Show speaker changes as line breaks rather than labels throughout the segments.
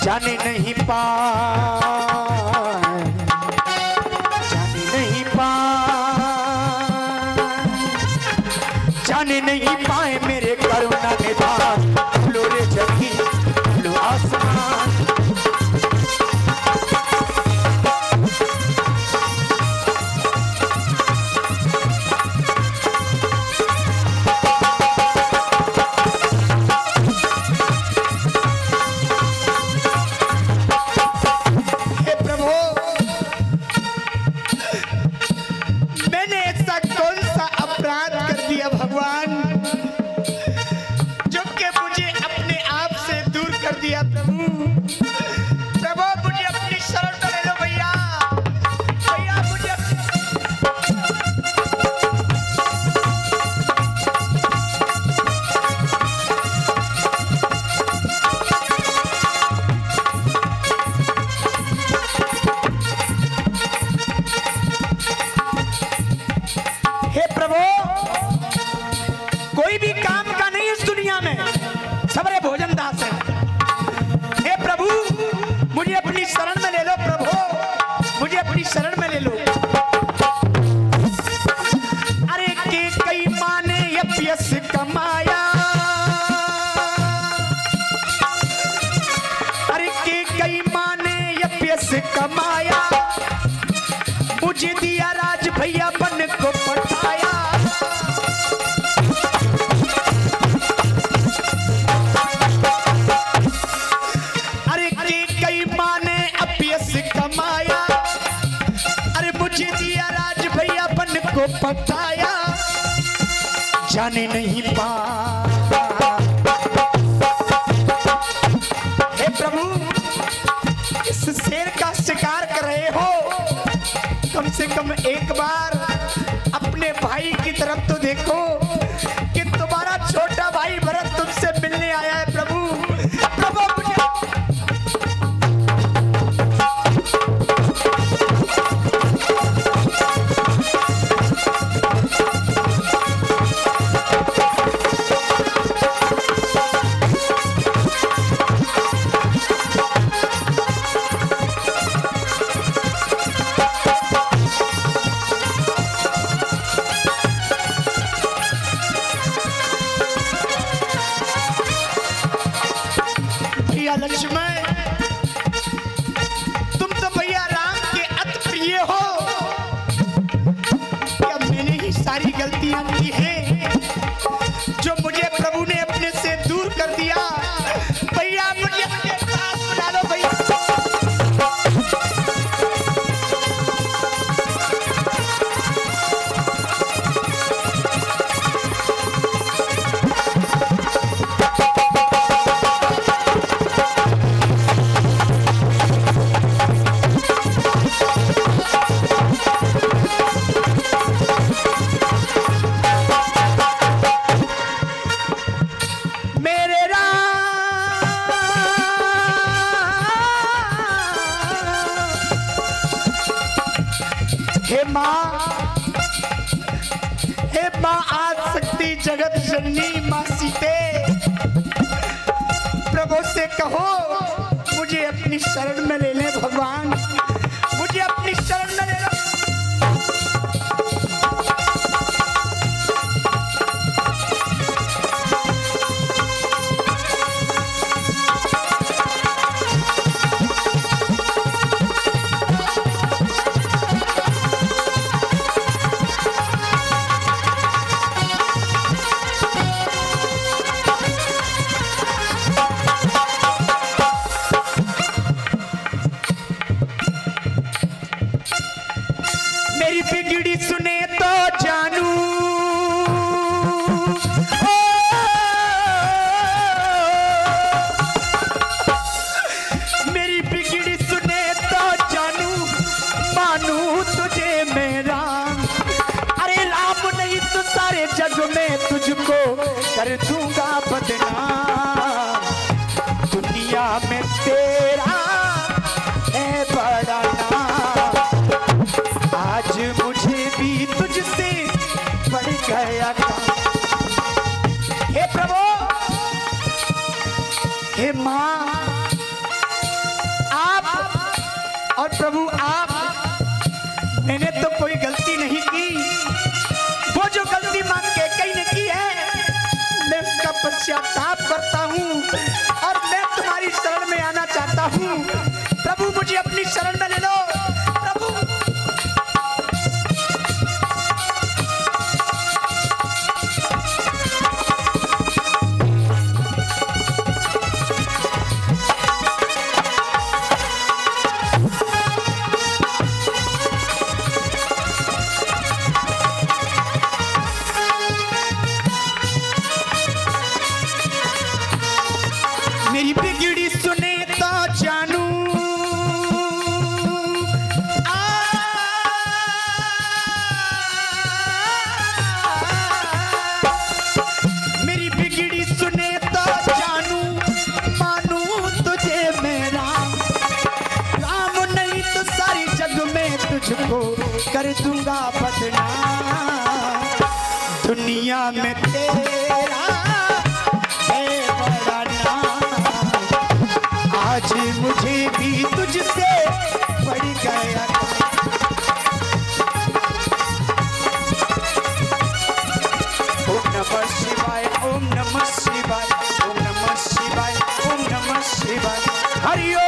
जाने नहीं पाए, जाने नहीं पाए, जाने नहीं पाए मेरे करुणा निधान। लो रे जगी लो आसमान, कमाया, मुझे दिया राज भैया बन को पठाया। अरे कई माने अभ्यस कमाया, अरे मुझे दिया राज भैया बन को पठाया। जाने नहीं पा हे प्रभु, इस शेर का शिकार कर रहे हो, कम से कम एक बार अपने भाई की तरफ तो देखो कि तुम्हारा छोटा भाई भरत तुमसे मिलने आया है। प्रभु प्रभु मुझे लक्ष्मण, तुम तो भैया राम के अति प्रिय हो। क्या मैंने ही सारी गलतियां की हैं जो मुझे प्रभु ने अपने से दूर कर दिया? भैया मुझे अपने पास बुला लो भैया। हे माँ आज शक्ति जगत जननी माँ सीते, प्रभु से कहो मुझे अपनी शरण में ले ले भगवान, मुझे अपनी शरण में ले ले। मेरी बिगड़ी सुने तो जानू, मेरी बिगड़ी सुने तो जानू, मानू तुझे मेरा। अरे राम नहीं तो सारे जग में तुझको कर दूंगा बदनाम। दुनिया में तेरा है बड़ा नाम, आज मुझे भी तुझसे बढ़ गया काम। हे प्रभु, हे माँ, पश्चाताप करता हूँ और मैं तुम्हारी शरण में आना चाहता हूँ। प्रभु मुझे अपनी शरण में ले लो प्रभु। मेरी बिगड़ी सुने तो जानू मेरी बिगड़ी सुने तो जानू मानू तुझे मेरा राम नहीं तो सारी जग में तुझको कर दूंगा बदनाम। दुनिया में तेरा आज मुझे भी तुझसे पड़ गया। ओम नमः शिवाय ओम नमः शिवाय ओम नमः शिवाय ओम नमः शिवाय। हरि ओम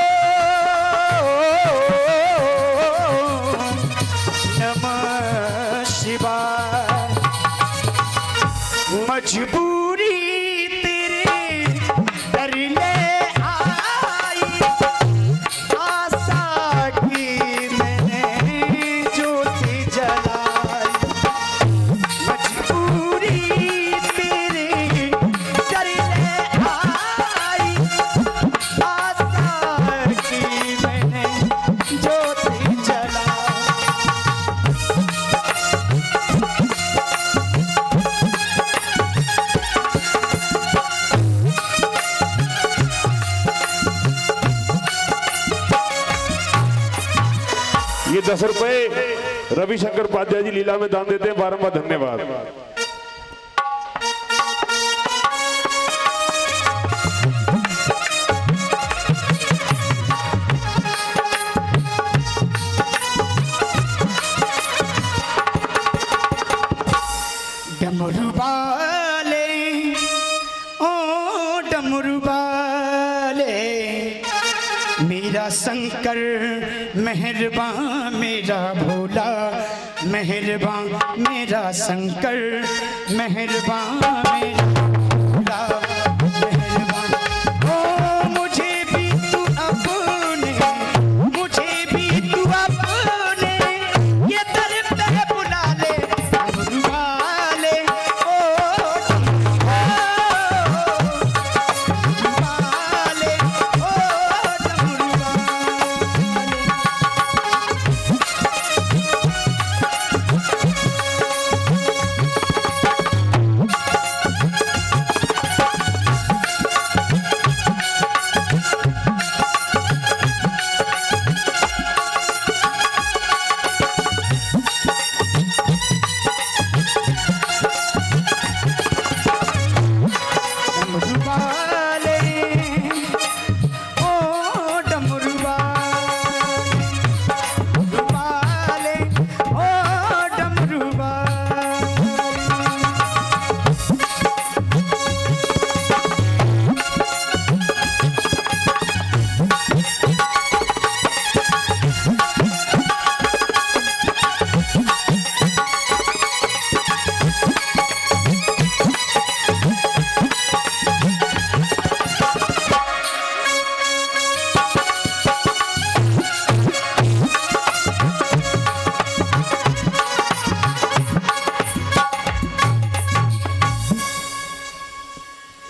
नमः शिवाय। मजबूरी
ये 10 रुपए रविशंकर उपाध्याय जी लीला में दान देते हैं। बारंबार धन्यवाद।
डमरू वाले ओ डमरू वाले मेरा शंकर मेहरबान मेरा भोला मेहरबान मेरा शंकर मेहरबान मेरा भोला मेहरबान। ओ मुझे भी तू अपने मुझे भी तू अपने ये दर पे बुला ले डमरू वाले ओ वाले ओ डमरू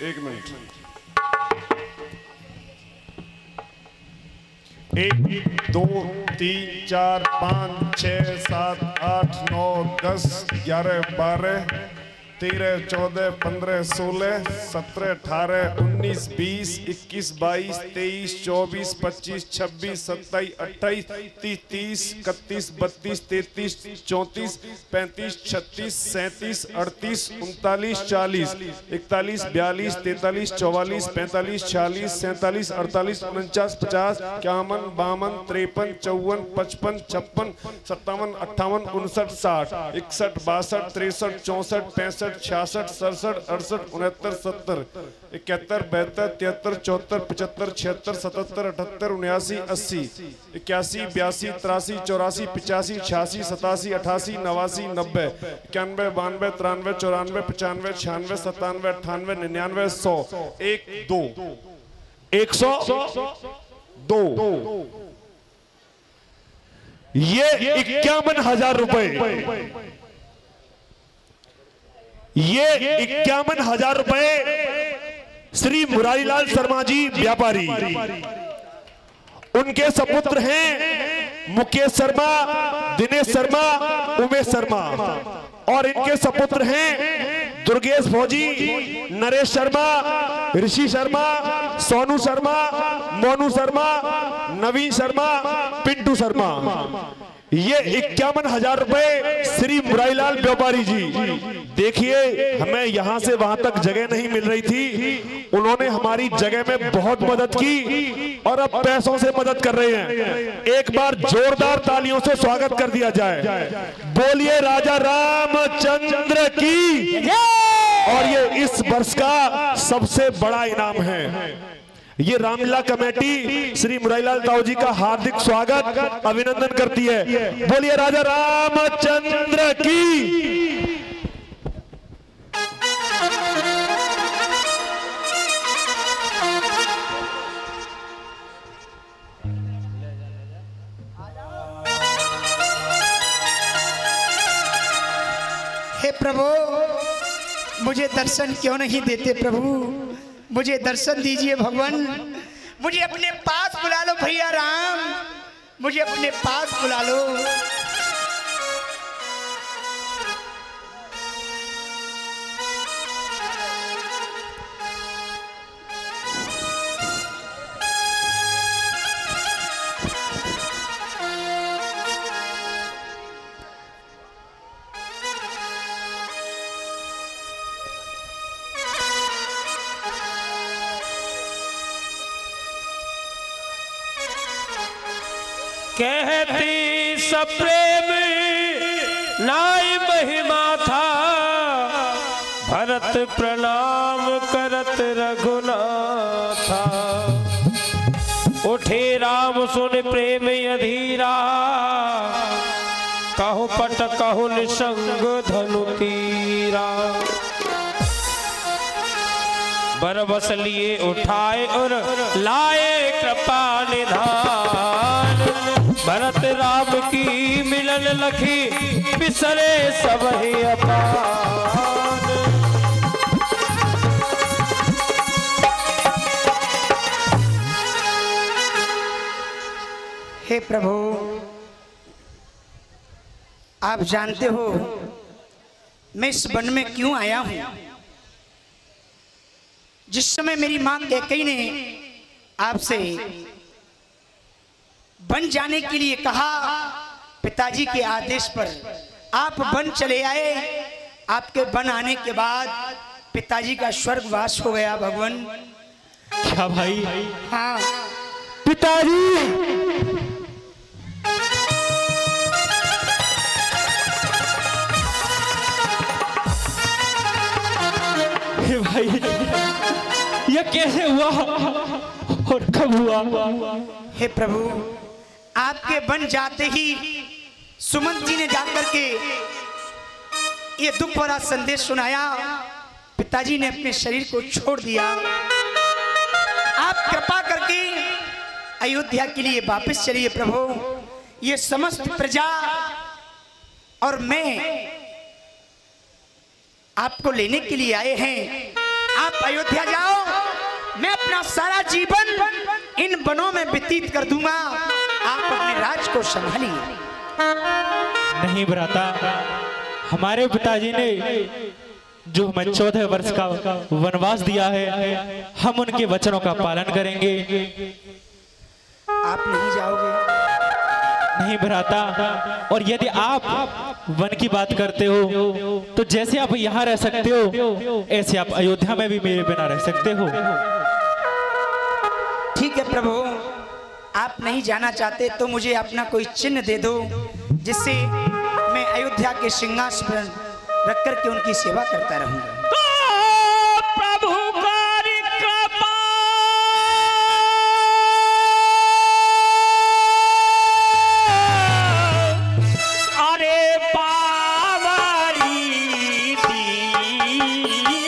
एक मिनट। 1 2 3 4 5 6 7 8 9 10 11 12 13 14 15 16 17 18 19 20 21 22 23 24 25 26 27 28 30 31 32 33 34 35 36 37 38 39 40 41 42 43 44 45 46 47 48 49 50 51 52 53 54 55 56 57 58 59 60 61 62 63 64 65 65 66 67 68 69 70 71 72 73 74 75 76 77 78 79 80 81 82 83 84 85 86 87 88 89 90 91 92 93 94 95 96 97 98 99 100 1 2 102
ये 51,000 रुपए, ये 51,000 रुपए श्री मुरारीलाल शर्मा जी व्यापारी, उनके सपुत्र हैं मुकेश शर्मा, दिनेश शर्मा, उमेश शर्मा, और इनके सपुत्र हैं दुर्गेश फौजी, नरेश शर्मा, ऋषि शर्मा, सोनू शर्मा, मोनू शर्मा, नवीन शर्मा, पिंटू शर्मा। ये 51,000 रुपए श्री मुरारीलाल व्यापारी जी। देखिए, हमें यहां से वहां तक जगह नहीं मिल रही थी, उन्होंने हमारी जगह में बहुत मदद की और अब पैसों से मदद कर रहे हैं। एक बार जोरदार तालियों से स्वागत कर दिया जाए। बोलिए राजा रामचंद्र की। और ये इस वर्ष का सबसे बड़ा इनाम है। ये रामलीला कमेटी श्री मुरारीलाल ताऊ जी का हार्दिक स्वागत अभिनंदन करती है। बोलिए राजा रामचंद्र की।
हे प्रभु, मुझे दर्शन क्यों नहीं देते प्रभु, मुझे दर्शन दीजिए भगवान, मुझे अपने पास बुला लो भैया राम, मुझे अपने पास बुला लो।
कहती सप्रेम नाई महिमा था, भरत प्रणाम करत रघुनाथा। उठे राम सुन प्रेम अधीरा, कहु पट कहु निसंग धनु तीरा। बरबस लिए उठाए और लाए कृपा निधान। भरत राम की मिलन लखी, बिसरे सब ही अपान।
हे प्रभु, आप जानते हो मैं इस वन में क्यों आया हूं। जिस समय मेरी मां कैकेयी ने आपसे वन जाने के लिए कहा, पिताजी के आदेश पर आप वन चले आए। आपके वन आने के बाद पिताजी का स्वर्गवास हो गया भगवान।
क्या भाई?
हाँ
पिताजी। भाई, यह कैसे हुआ और कब हुआ?
हे प्रभु, आपके वन जाते ही सुमंत जी ने जाकर के ये दुख भरा संदेश सुनाया। पिताजी ने अपने शरीर को छोड़ दिया। आप कृपा करके अयोध्या के लिए वापस चलिए प्रभु। ये समस्त प्रजा और मैं आपको लेने के लिए आए हैं। आप अयोध्या जाओ, मैं अपना सारा जीवन इन वनों में व्यतीत कर दूंगा। आप अपने राज को संभालिए।
नहीं भ्राता, हमारे पिताजी ने जो हमें 14 वर्ष का वनवास दिया है, हम उनके वचनों का पालन करेंगे।
आप नहीं जाओगे?
नहीं भ्राता, और यदि आप वन की बात करते हो तो जैसे आप यहाँ रह सकते हो, ऐसे आप अयोध्या में भी मेरे बिना रह सकते हो।
ठीक है प्रभु, आप नहीं जाना चाहते तो मुझे अपना कोई चिन्ह दे दो, जिससे मैं अयोध्या के सिंहासन पर रख करके उनकी सेवा करता रहूंगा।
प्रभु कारी कृपा अरे पावरी दीनी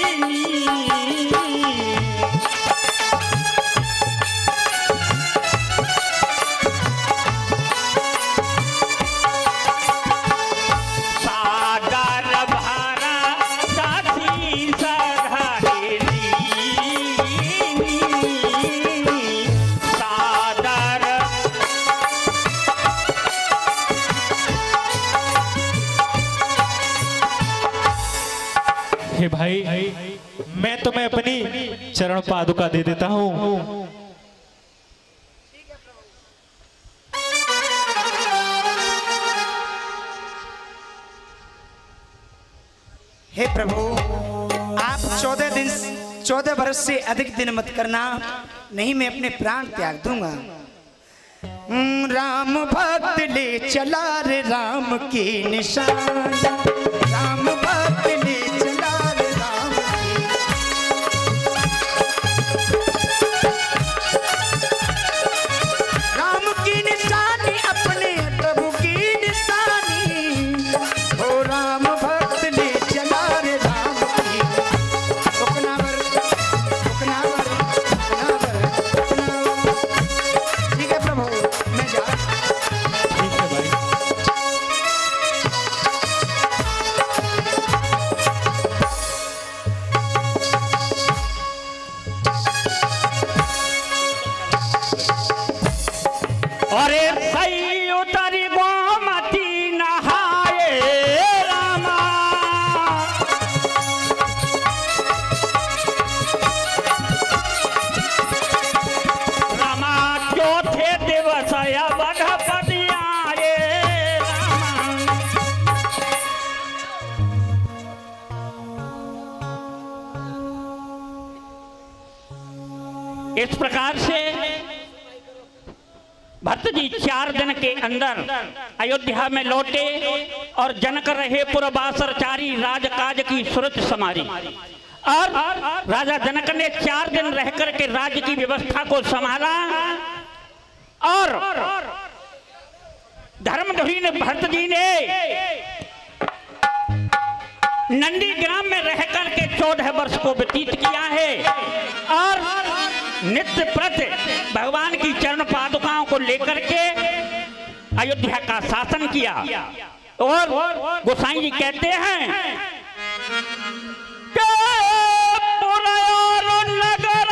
सागर भरा दासी सधरेली सादर
हे भाई, मैं तुम्हें अपनी चरण पादुका दे देता हूँ।
हे प्रभु, आप 14 वर्ष से अधिक दिन मत करना, नहीं मैं अपने प्राण त्याग दूंगा। राम भक्त ले चला रे राम की निशान, राम भक्त ले चला रे राम की। राम की निशानी अपने प्रभु की निशानी, हो राम भक्त ले चला रे राम की। रुकनावर, रुकनावर, रुकनावर, रुकनावर। ठीक है प्रभु, मैं जा।
ठीक है भाई।
अरे सही उतरी गोमती नहाए रामा रामा चौथे दिवस बधपति आए रामा। इस प्रकार से भरत जी 4 दिन के अंदर अयोध्या में लौटे और जनक रहे पुरवासरचारी राजकाज की सुरत समारी। और राजा जनक ने 4 दिन रह करके राज्य की व्यवस्था को संभाला। और धर्मधुरी ने भरत जी ने नंदी ग्राम में रह करके 14 वर्ष को व्यतीत किया है और नित्य प्रति भगवान की चरण पादुकाओं को लेकर के अयोध्या का शासन किया। और गोसाई जी कहते हैं कि पुरयार नगर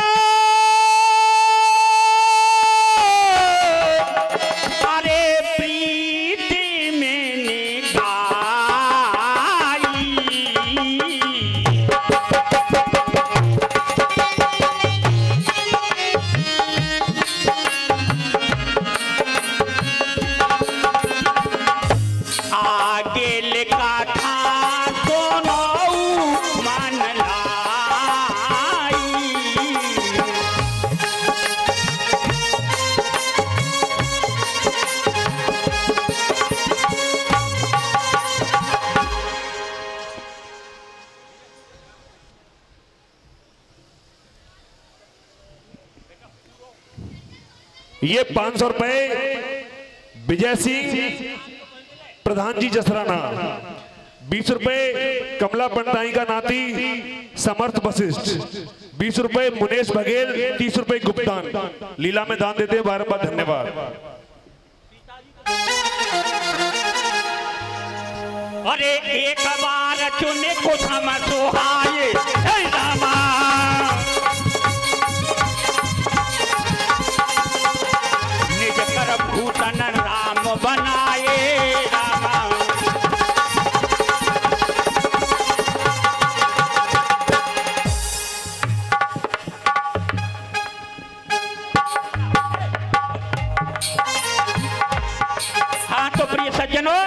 अरे प्रीति में गाई। आगे लिखा था दोनों मन लाई।
ये 500 रुपए विजय सिंह प्रधान जी जसराना, 20 रुपए कमला पंडाई का नाती समर्थ वशिष्ठ, 20 रुपए मुनेश बघेल, 30 रुपए गुप्तान लीला में दान देते हैं। बार बार धन्यवाद।
अरे एक बार चुने कुछ हम सुहाए हे रामा। निज कर भूतन राम बनाए रामा। हाँ तो प्रिय सज्जनों,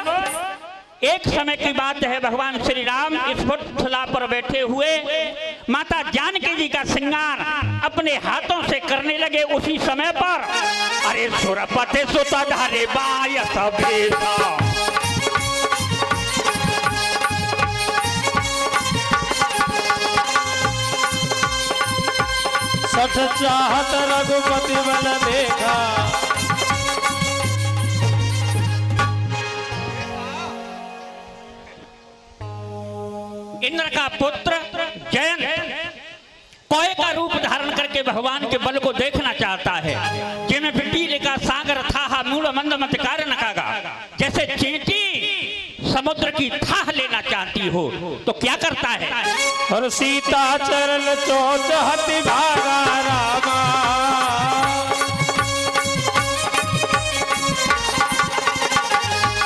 एक समय की बात है, भगवान श्री राम इस पुतला पर बैठे हुए माता जानकी जी का श्रृंगार अपने हाथों से करने लगे। उसी समय पर अरे सुरपते सुता धारे बाय सबेता
सठ चाहत रघुपति बल देखा।
इंद्र का पुत्र जयंत कोय का रूप धारण करके भगवान के बल को देखना चाहता है। जिमे पिपीले का सागर था मूल मंद मत कारण कागा। जैसे चींटी समुद्र की थाह लेना चाहती हो तो क्या करता है?
और सीता चरण चोच हति भागा रामा।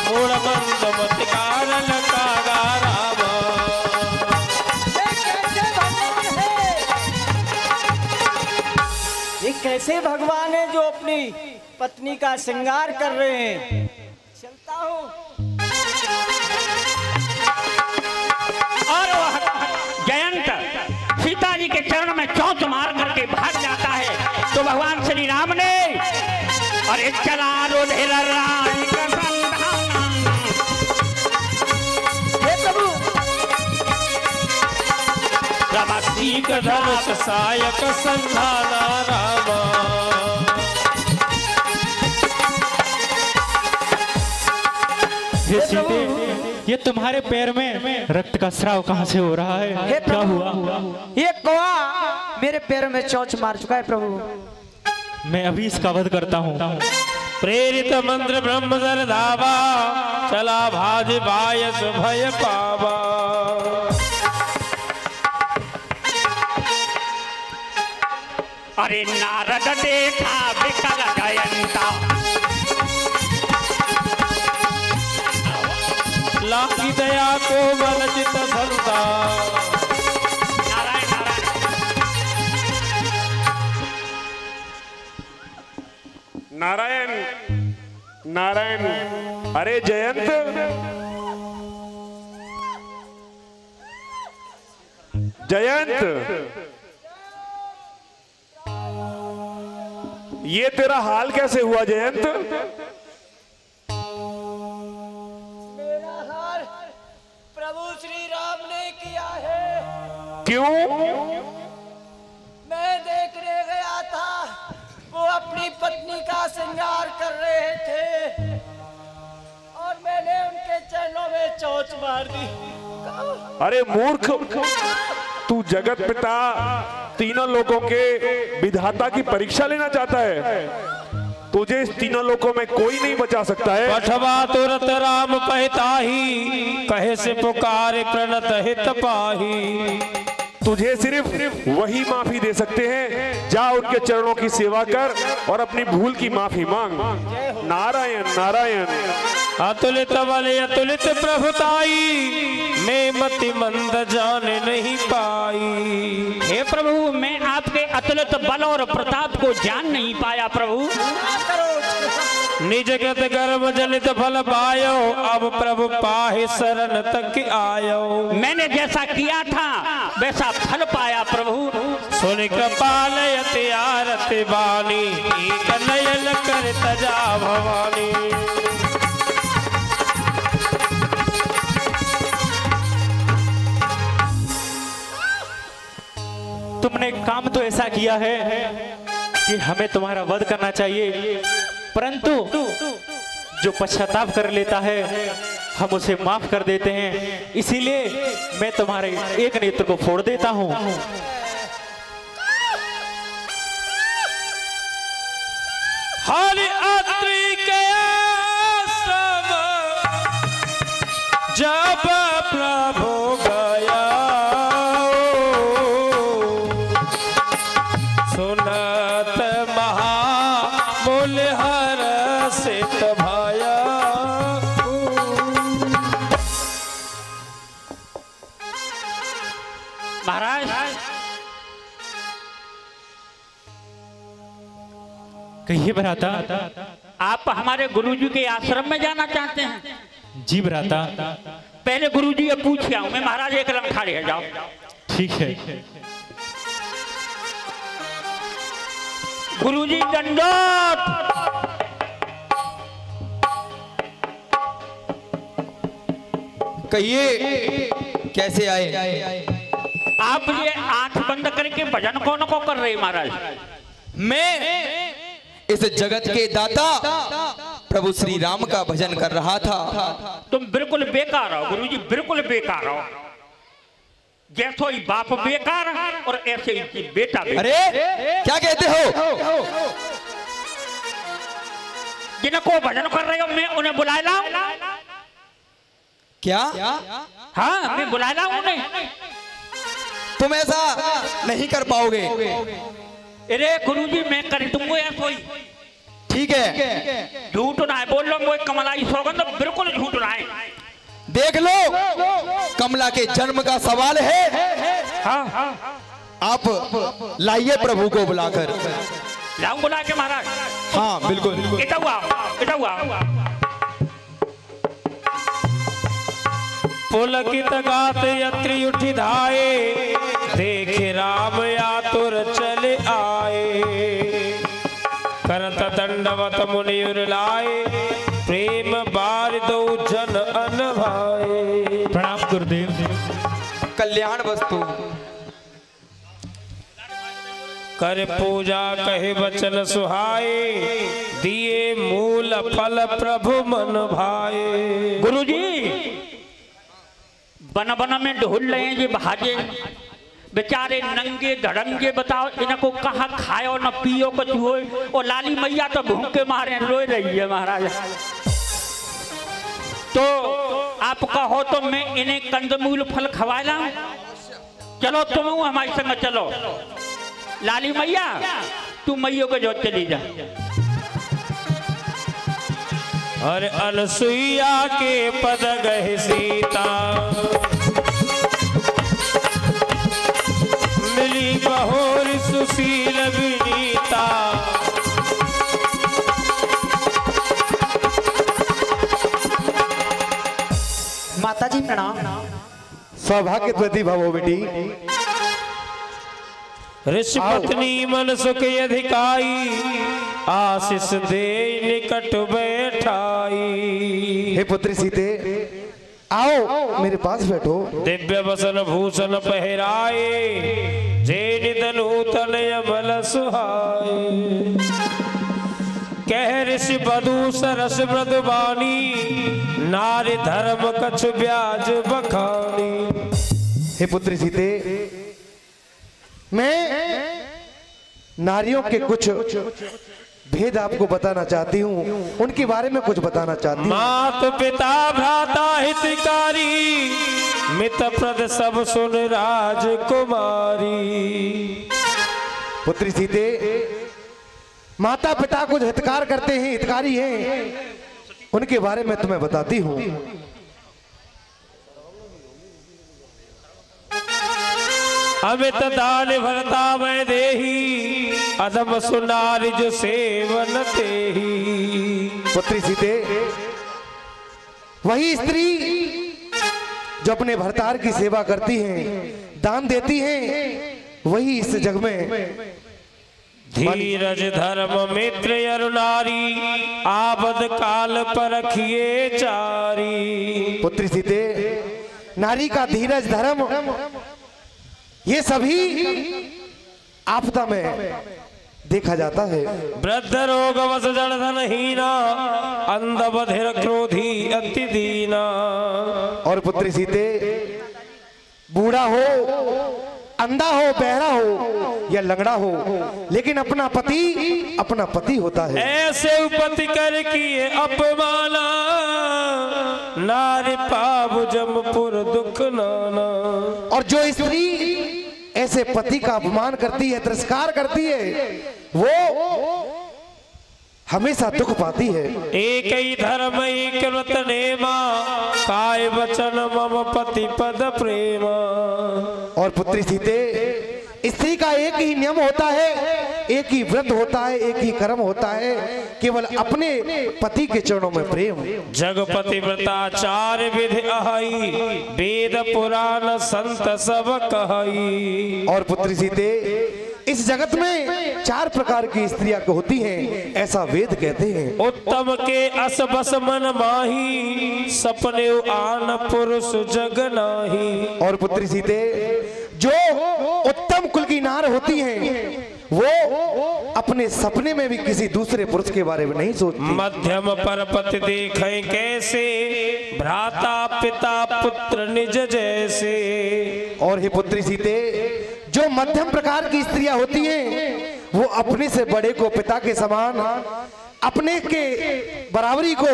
मूल मंद मत कारण कागा रामा।
ये कैसे भगवान है जो अपनी पत्नी का श्रृंगार कर रहे हैं? चलता हूँ।
और वह जयंत सीता जी के चरण में चौंच मार करके भाग जाता है तो भगवान श्री राम ने अरे चला रुधिर राय का संधान।
हे प्रभु
सीक धनुष सायक संधाना रामा।
हे सीते, ये तुम्हारे पैर में रक्त का स्राव कहाँ से हो रहा है?
हे
क्या
प्रभु,
हुआ?
ये कौआ मेरे पैरों में चोंच मार चुका है प्रभु।
मैं अभी इसका वध करता हूँ।
प्रेरित मंत्र ब्रह्म जल धावा। चला भाज बायस भय पावा।
अरे नारद देखा विकल जयंता।
लाकी दया को बल चित संता।
नारायण नारायण
नारायण नारायण। अरे जयंत, जयंत, ये तेरा हाल कैसे हुआ जयंत?
मेरा हार प्रभु श्री राम ने किया है।
क्यों?
मैं देखने गया था, वो अपनी पत्नी का श्रृंगार कर रहे थे और मैंने उनके चरणों में चोंच मार दी।
अरे मूर्ख, तू जगत पिता तीनों लोगों के विधाता की परीक्षा लेना चाहता है। तुझे इस तीनों लोकों में कोई नहीं बचा सकता है।
पठवा तुरत राम पहताही। कहे से पुकारे प्रणत हित पाही।
तुझे सिर्फ वही माफी दे सकते हैं। जा उनके चरणों की सेवा कर और अपनी भूल की माफी मांग। नारायण नारायण।
अतुलित बल अतुलित प्रभुताई। मैं मति मंद जाने नहीं पाई।
हे प्रभु, मैं आपके अतुलित बल और प्रताप को जान नहीं पाया प्रभु।
निज गत गर्भ जनित फल पायो। अब प्रभु पाहि शरण तक आयो।
मैंने जैसा किया था वैसा फल पाया प्रभु।
सुन कृपाल यति आरति बानी। एक नयन कर तजा भवानी।
तुमने काम तो ऐसा किया है कि हमें तुम्हारा वध करना चाहिए, परंतु जो पश्चाताप कर लेता है हम उसे माफ कर देते हैं। इसीलिए मैं तुम्हारे एक नेत्र को फोड़ देता हूँ।
हाली अत्रि के आश्रम जब प्रभु गया। सुनत महामूल हर्षित भया।
महाराज,
कहिए भ्राता।
आप हमारे गुरुजी के आश्रम में जाना चाहते हैं?
जी भ्राता।
पहले गुरुजी से पूछ के आऊं मैं। महाराज एक लम्हा खड़े हैं, जाओ।
ठीक है।
गुरुजी दंडोत।
कहिए कैसे आए?
आप ये आंख बंद करके भजन कौन को कर रहे महाराज?
मैं इस जगत के दाता प्रभु श्री राम का भजन कर रहा था।
तुम बिल्कुल बेकार हो गुरुजी, बिल्कुल बेकार हो। जैसो ही बाप बेकार और ऐसे ही बेटा बेकार।
अरे क्या कहते हो?
जिनको भजन कर रहे हो मैं उन्हें बुला लाऊं?
क्या?
हाँ मैं बुला लाऊं उन्हें।
तुम ऐसा नहीं कर पाओगे।
अरे गुरुजी मैं कर दूंगा ऐसा ही।
ठीक है,
झूठ ना है बोल लो, वो कमलाई सौगंध बिल्कुल झूठ ना है।
देख लो, कमला के जन्म का सवाल है।
हाँ
आप लाइए प्रभु को बुलाकर।
लाऊं बुला के महाराज?
हाँ बिल्कुल।
इटा हुआ
पुलकित गात यत्री उठी धाये, देखे राम आतुर चले आए। करत दंडवत मुनिउर लाए, प्रेम बार दो जन अनभाए।
प्रणाम गुरुदेव।
कल्याण वस्तु
कर पूजा कहे वचन सुहाए, दिए मूल फल प्रभु मन भाए।
गुरुजी बन बन में ढूंढ रहे हैं ये भाजे बेचारे नंगे धड़ंगे। बताओ इनको कहाँ खाओ न पियो कुछ हो। और लाली मैया तो भूखे मारे रोए रही है महाराज। तो आप कहो तो मैं इन्हें कंदमूल फल खवा लाऊं? चलो तुम हमारे संग चलो। लाली मैया तू मैयो के जो चली जा।
और अनसुईया के पद गहे सीता, मिली बहोर सुशील विनीता।
माता जी प्रणाम।
सौभाग्यवती भवो बेटी।
ऋषि पत्नी मन सुख अधिकाई, आशीष दे निकट बैठाई।
हे पुत्री सीते, आओ मेरे पास बैठो।
दिव्य वसन भूषण पहराए, जे निध नूतन अमल सुहाए। कह ऋषि बधू सरस मृदुबानी, नारी धर्म कछ ब्याज बखानी।
हे पुत्री सीते, मैं नारियों के कुछ भेद आपको बताना चाहती हूँ, उनके बारे में कुछ बताना चाहती हूँ।
मात पिता भ्राता हितकारी, मित प्रद सब सुन राजकुमारी।
पुत्री सीते, माता पिता कुछ हितकार करते हैं, हितकारी हैं, उनके बारे में तुम्हें बताती हूँ।
अमित दान भरता मैं देही, अधम सुनारी जो सेवन तेही।
पुत्री सीते, वही स्त्री जो अपने भरतार की सेवा करती हैं, दान देती हैं, वही इस जग में
धीरज धर्म मित्र अरुणारी, आबद काल पर रखिए चारी।
पुत्री सीते, नारी का धीरज धर्म ये सभी आपदा में देखा जाता है।
वृद्ध रोग वस जड़ धन हीना, अंध बधिर क्रोधी अति दीना।
और पुत्री सीते, बूढ़ा हो, अंधा हो, बहरा हो या लंगड़ा हो, लेकिन अपना पति होता है।
ऐसे उपति कर किए अपमाना, नारी पाबु जमपुर दुख नाना।
और जो स्त्री ऐसे पति का अपमान करती है, तिरस्कार करती है, वो हमेशा दुख पाती है।
एक ही धर्म एक व्रत नेमा, काय वचन मम पति पद प्रेमा।
और पुत्री सीते, स्त्री का एक ही नियम होता है, एक ही व्रत होता है, एक ही कर्म होता है, केवल अपने पति के चरणों में प्रेम।
जगपति व्रताचार विधि अहाई, वेद पुराण संत सब कहई।
और पुत्री सीते, इस जगत में 4 प्रकार की स्त्रियां होती हैं, ऐसा वेद कहते हैं।
उत्तम के अस बस मन माही, सपने आन पुरुष जग नाही।
और पुत्री सीते,
जो उत्तम कुल की नार होती हैं वो अपने सपने में भी किसी दूसरे पुरुष के बारे में नहीं सोचती।
मध्यम पर पति देखें कैसे, भ्राता पिता पुत्र निज जैसे।
और हे पुत्री सीते, जो मध्यम प्रकार की स्त्रियां होती हैं वो अपने से बड़े को पिता के समान, अपने के बराबरी को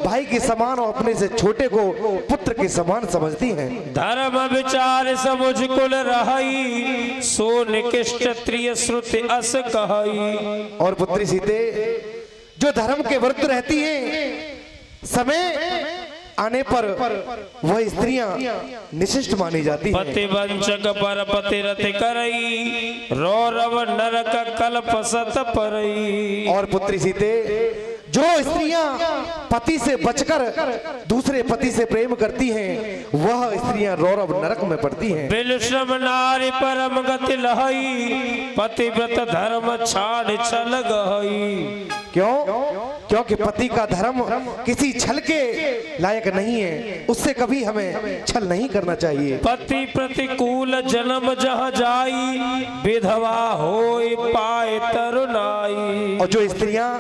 भाई के समान और अपने से छोटे को पुत्र के समान समझती हैं।
धर्म विचार समुझ कुल रही, सो निकृष्ट त्रिय श्रुति अस कहई।
और पुत्री सीते, जो धर्म के विरुद्ध रहती हैं, समय आने पर वह स्त्रियां निशिष्ट मानी जाती हैं।
पति वंचक पर पति रत करई, रौरव नरक कल्प सत परई।
और पुत्री सीते, जो स्त्रियां पति से बचकर दूसरे पति से प्रेम करती हैं, वह स्त्रियां रौरव नरक में पड़ती हैं।
बिल श्रम नारी परम गति लहई, पतिव्रत धर्म छाड़ छल गई।
क्यों? क्योंकि पति का धर्म किसी छल के लायक नहीं है, उससे कभी हमें छल नहीं करना चाहिए।
पति प्रतिकूल जन्म जहाँ जाई, विधवा होई पाए तरुणाई।
और जो स्त्रियां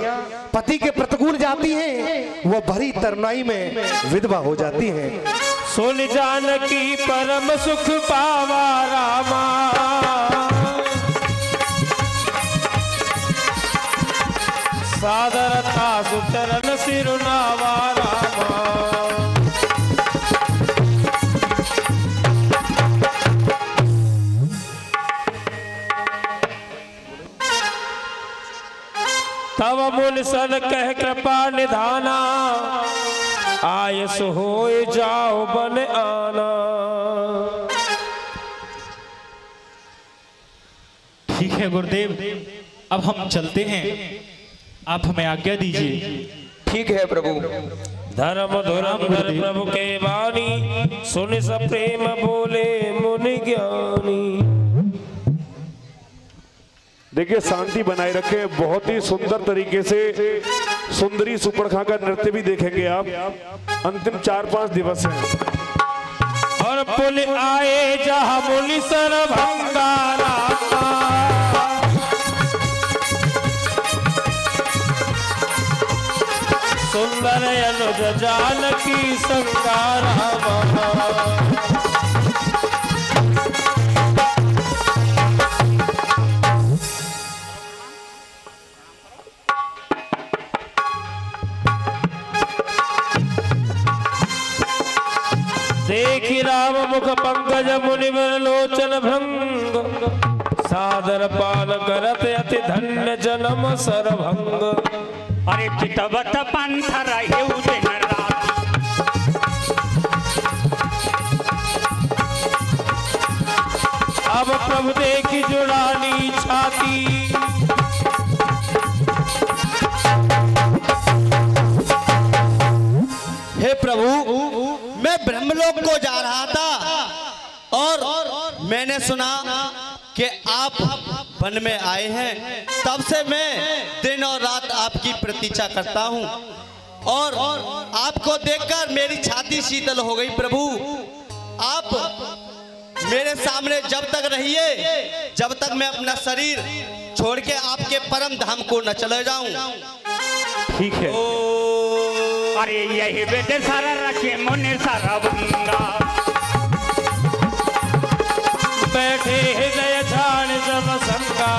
पति के प्रतिकूल जाती हैं, वह भरी तरुणाई में विधवा हो जाती हैं।
सुन जानकी परम सुख पावा रामा, सादर था सुचरण सिरुनावा रामा। तब मुन सन कह कृपा निधाना, आयस होए जाओ बन आना।
ठीक है गुरुदेव, अब हम चलते हैं, आप हमें आज्ञा दीजिए।
ठीक है प्रभु।
धर्म धुरंधर प्रभु के वाणी, सुन स प्रेम बोले मुनि ज्ञानी।
देखिए शांति बनाए रखे, बहुत ही सुंदर तरीके से सुंदरी सुपर्णखा का नृत्य भी देखेंगे आप। अंतिम 4-5 दिवस हैं।
और पुल आए जहाँ मुनि सरभंगारा, सुंदर अनुज जानकी संगारा। देखी राम मुख पंकज मुनिवर लोचन भृंग, सादर पाल करत अति धन्य जन्म सरभंग।
अरे चितवत पंथ रहे दिन रात,
अब प्रभु देखी जुड़ानी छाती,
हे प्रभु, मैं ब्रह्मलोक को जा रहा था और मैंने सुना कि आप वन में आए हैं। तब से मैं दिन और रात आपकी प्रतीक्षा करता हूं और आपको देखकर मेरी छाती शीतल हो गई। प्रभु, आप मेरे सामने जब तक रहिए, जब तक मैं अपना शरीर छोड़ के आपके परम धाम को न चले जाऊं।
ठीक है।
अरे यही बेटे सारा रखे मुनि सारा बंगा,
बैठे हृदय झाड़ जब संगा।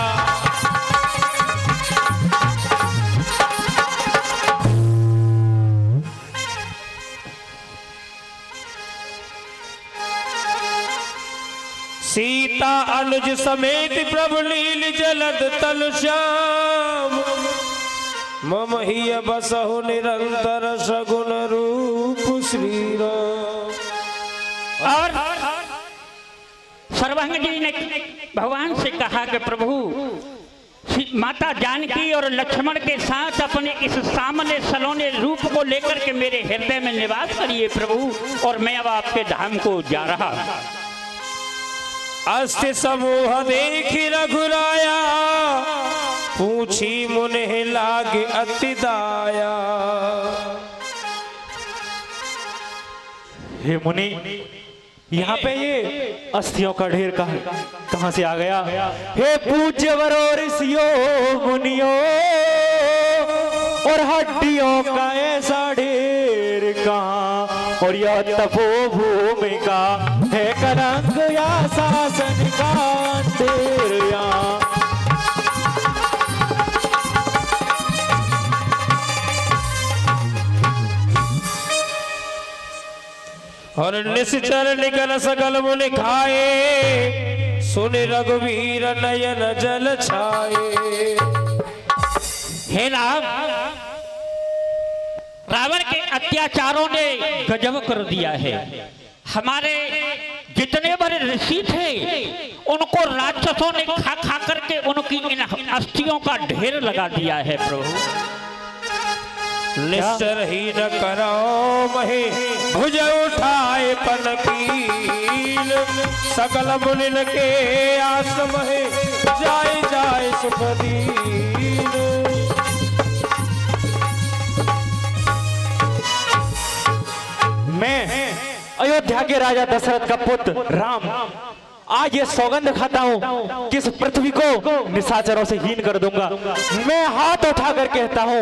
सीता अनुज समेत प्रभु नील जलद तल श्याम, मम ही बसहु निरंतर सगुण रूप श्री राम।
और सर्वंग जी ने भगवान से कहा कि प्रभु, माता जानकी और लक्ष्मण के साथ अपने इस सामने सलोने रूप को लेकर के मेरे हृदय में निवास करिए प्रभु, और मैं अब आपके धाम को जा रहा।
अस्ति समूह देखी रघुराया, पूछी मुनि लागे अति दाया।
हे मुनि, यहाँ पे ये अस्थियों का ढेर कहाँ से आ गया? हे पूज्य वरो ऋषियों मुनियों और हड्डियों का ऐसा ढेर कहाँ, और यह तपोभूमि का है कलंक या शासन का अंधेर यहाँ।
और निश्चर निकल सकल मुनि खाए, सुन रघुवीर नयन जल छाए।
हे राम, रावण के अत्याचारों ने गजब कर दिया है। हमारे जितने बड़े ऋषि थे उनको राक्षसों ने खा खा करके उनकी इन अस्थियों का ढेर लगा दिया है प्रभु।
निश्चर ही न करो महे भुज उठाए पनकील, सकल मुनिन के आश्रम है जाए जाए सुख दीन।
मैं अयोध्या के राजा दशरथ का पुत्र राम आज ये सौगंध खाता हूँ कि इस पृथ्वी को निशाचरों से हीन कर दूंगा। मैं हाथ उठाकर कहता हूँ,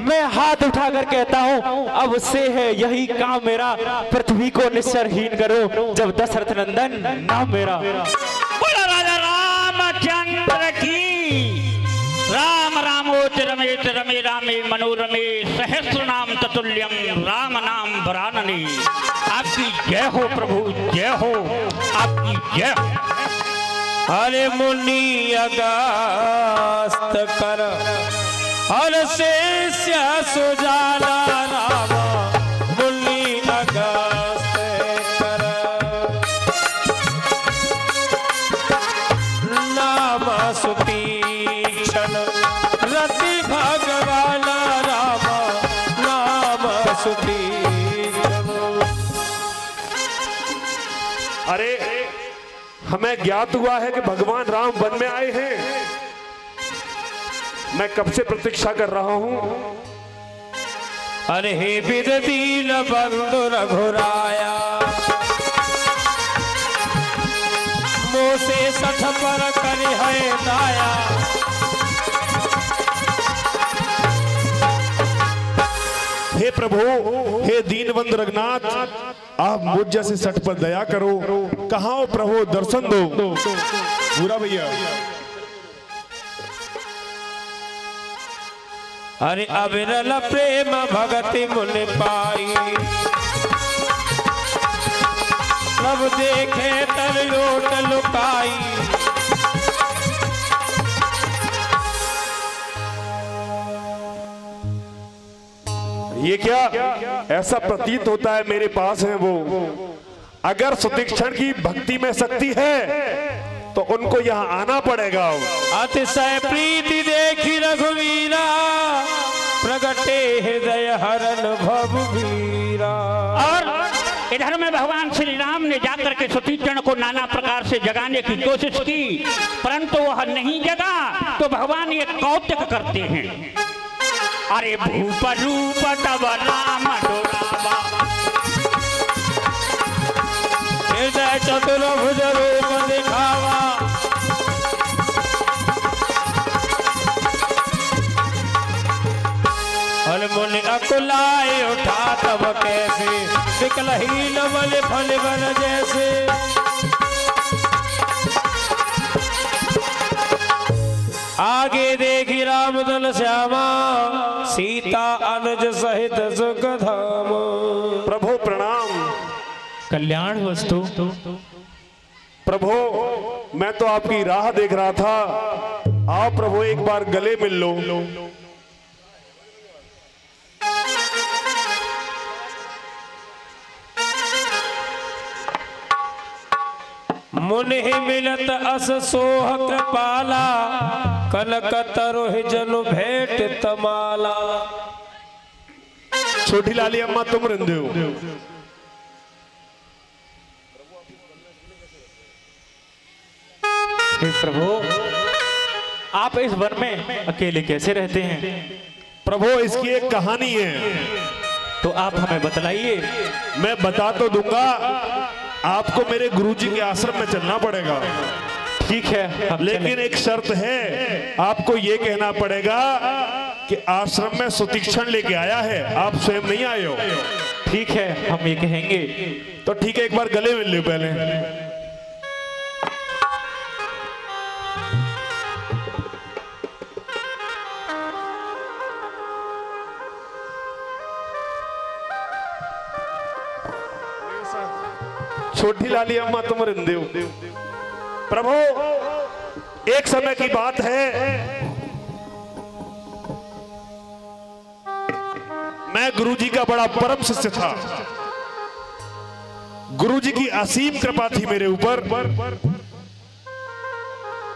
मैं हाथ उठाकर कहता हूँ, अब से है यही काम मेरा, पृथ्वी को निश्चर हीन करो जब दशरथ नंदन नाम मेरा।
बोलो राजा रामचंद्र की। राम रामोच रमेश रमे रामे मनोरमे सहस्र नाम ततुल्यम राम नाम वरानने। आपकी जय हो प्रभु, जय हो, आपकी जय हो।
अरे मुनि अगस्त कर हर शेष्य सुजाला राम, मुनि अगस्त कर नाम सुतीक्षण रति भगवान राम, नाम सुतीक्षण।
अरे हमें ज्ञात हुआ है कि भगवान राम वन में आए हैं। मैं कब से प्रतीक्षा कर रहा हूं।
अरे हे विदीन बंधु रघुराया, मोसे सठ पर करि है दाया।
हे प्रभु, हे दीनबंधु रघुनाथ, आप मुझ जैसे सठ पर दया करो। कहाँ हो प्रभु, दर्शन दो। पूरा भैया।
अरे अविरल प्रेम भगति मुनि पाई, प्रभु देखे तर लोट लुकाई।
ये क्या ऐसा प्रतीत होता है मेरे पास है वो। अगर सुतीक्षण की भक्ति में शक्ति है तो उनको यहाँ आना पड़ेगा।
अतिशय प्रीति देखी रघुवीरा, प्रगटे हृदय हरन भवभीरा।
और इधर में भगवान श्री राम ने जाकर के सुतीक्षण को नाना प्रकार से जगाने की कोशिश की, परंतु वह नहीं जगा। तो भगवान ये कौतुक करते हैं, अरे भूप रूप तब राम डोलावा,
हृदय चतुर्भुज रूप दिखावा। फल मुनि अकुलाए उठा तब कैसे, विकलहीन बल फल बन जैसे। आगे देखी रामदल श्यामा, सीता अनुज सहित सुख धाम।
प्रभु प्रणाम।
कल्याण वस्तु।
प्रभु मैं तो आपकी राह देख रहा था। आप प्रभु एक बार गले मिल लो।
मुनि मिलत अस सोह कृपाला, कनक तरुह जनु भेंट तमाला।
छोटी लाली अम्मा तुम रंदे हो।
हे प्रभु, आप इस वन में अकेले कैसे रहते हैं?
प्रभु इसकी एक कहानी है।
तो आप हमें बतलाइए।
मैं बता तो दूंगा, आपको मेरे गुरुजी के आश्रम में चलना पड़ेगा।
ठीक है, हम
लेकिन
चलें।
एक शर्त है, आपको ये कहना पड़ेगा कि आश्रम में सुतीक्षण लेके आया है, आप स्वयं नहीं आए हो।
ठीक है, हम ये कहेंगे।
तो ठीक है, एक बार गले मिल लो पहले। छोटी लाली अम्मा तुम रिंदे हो। प्रभु, एक समय की बात है, मैं गुरुजी का बड़ा परम शिष्य था। गुरुजी की असीम कृपा थी मेरे ऊपर।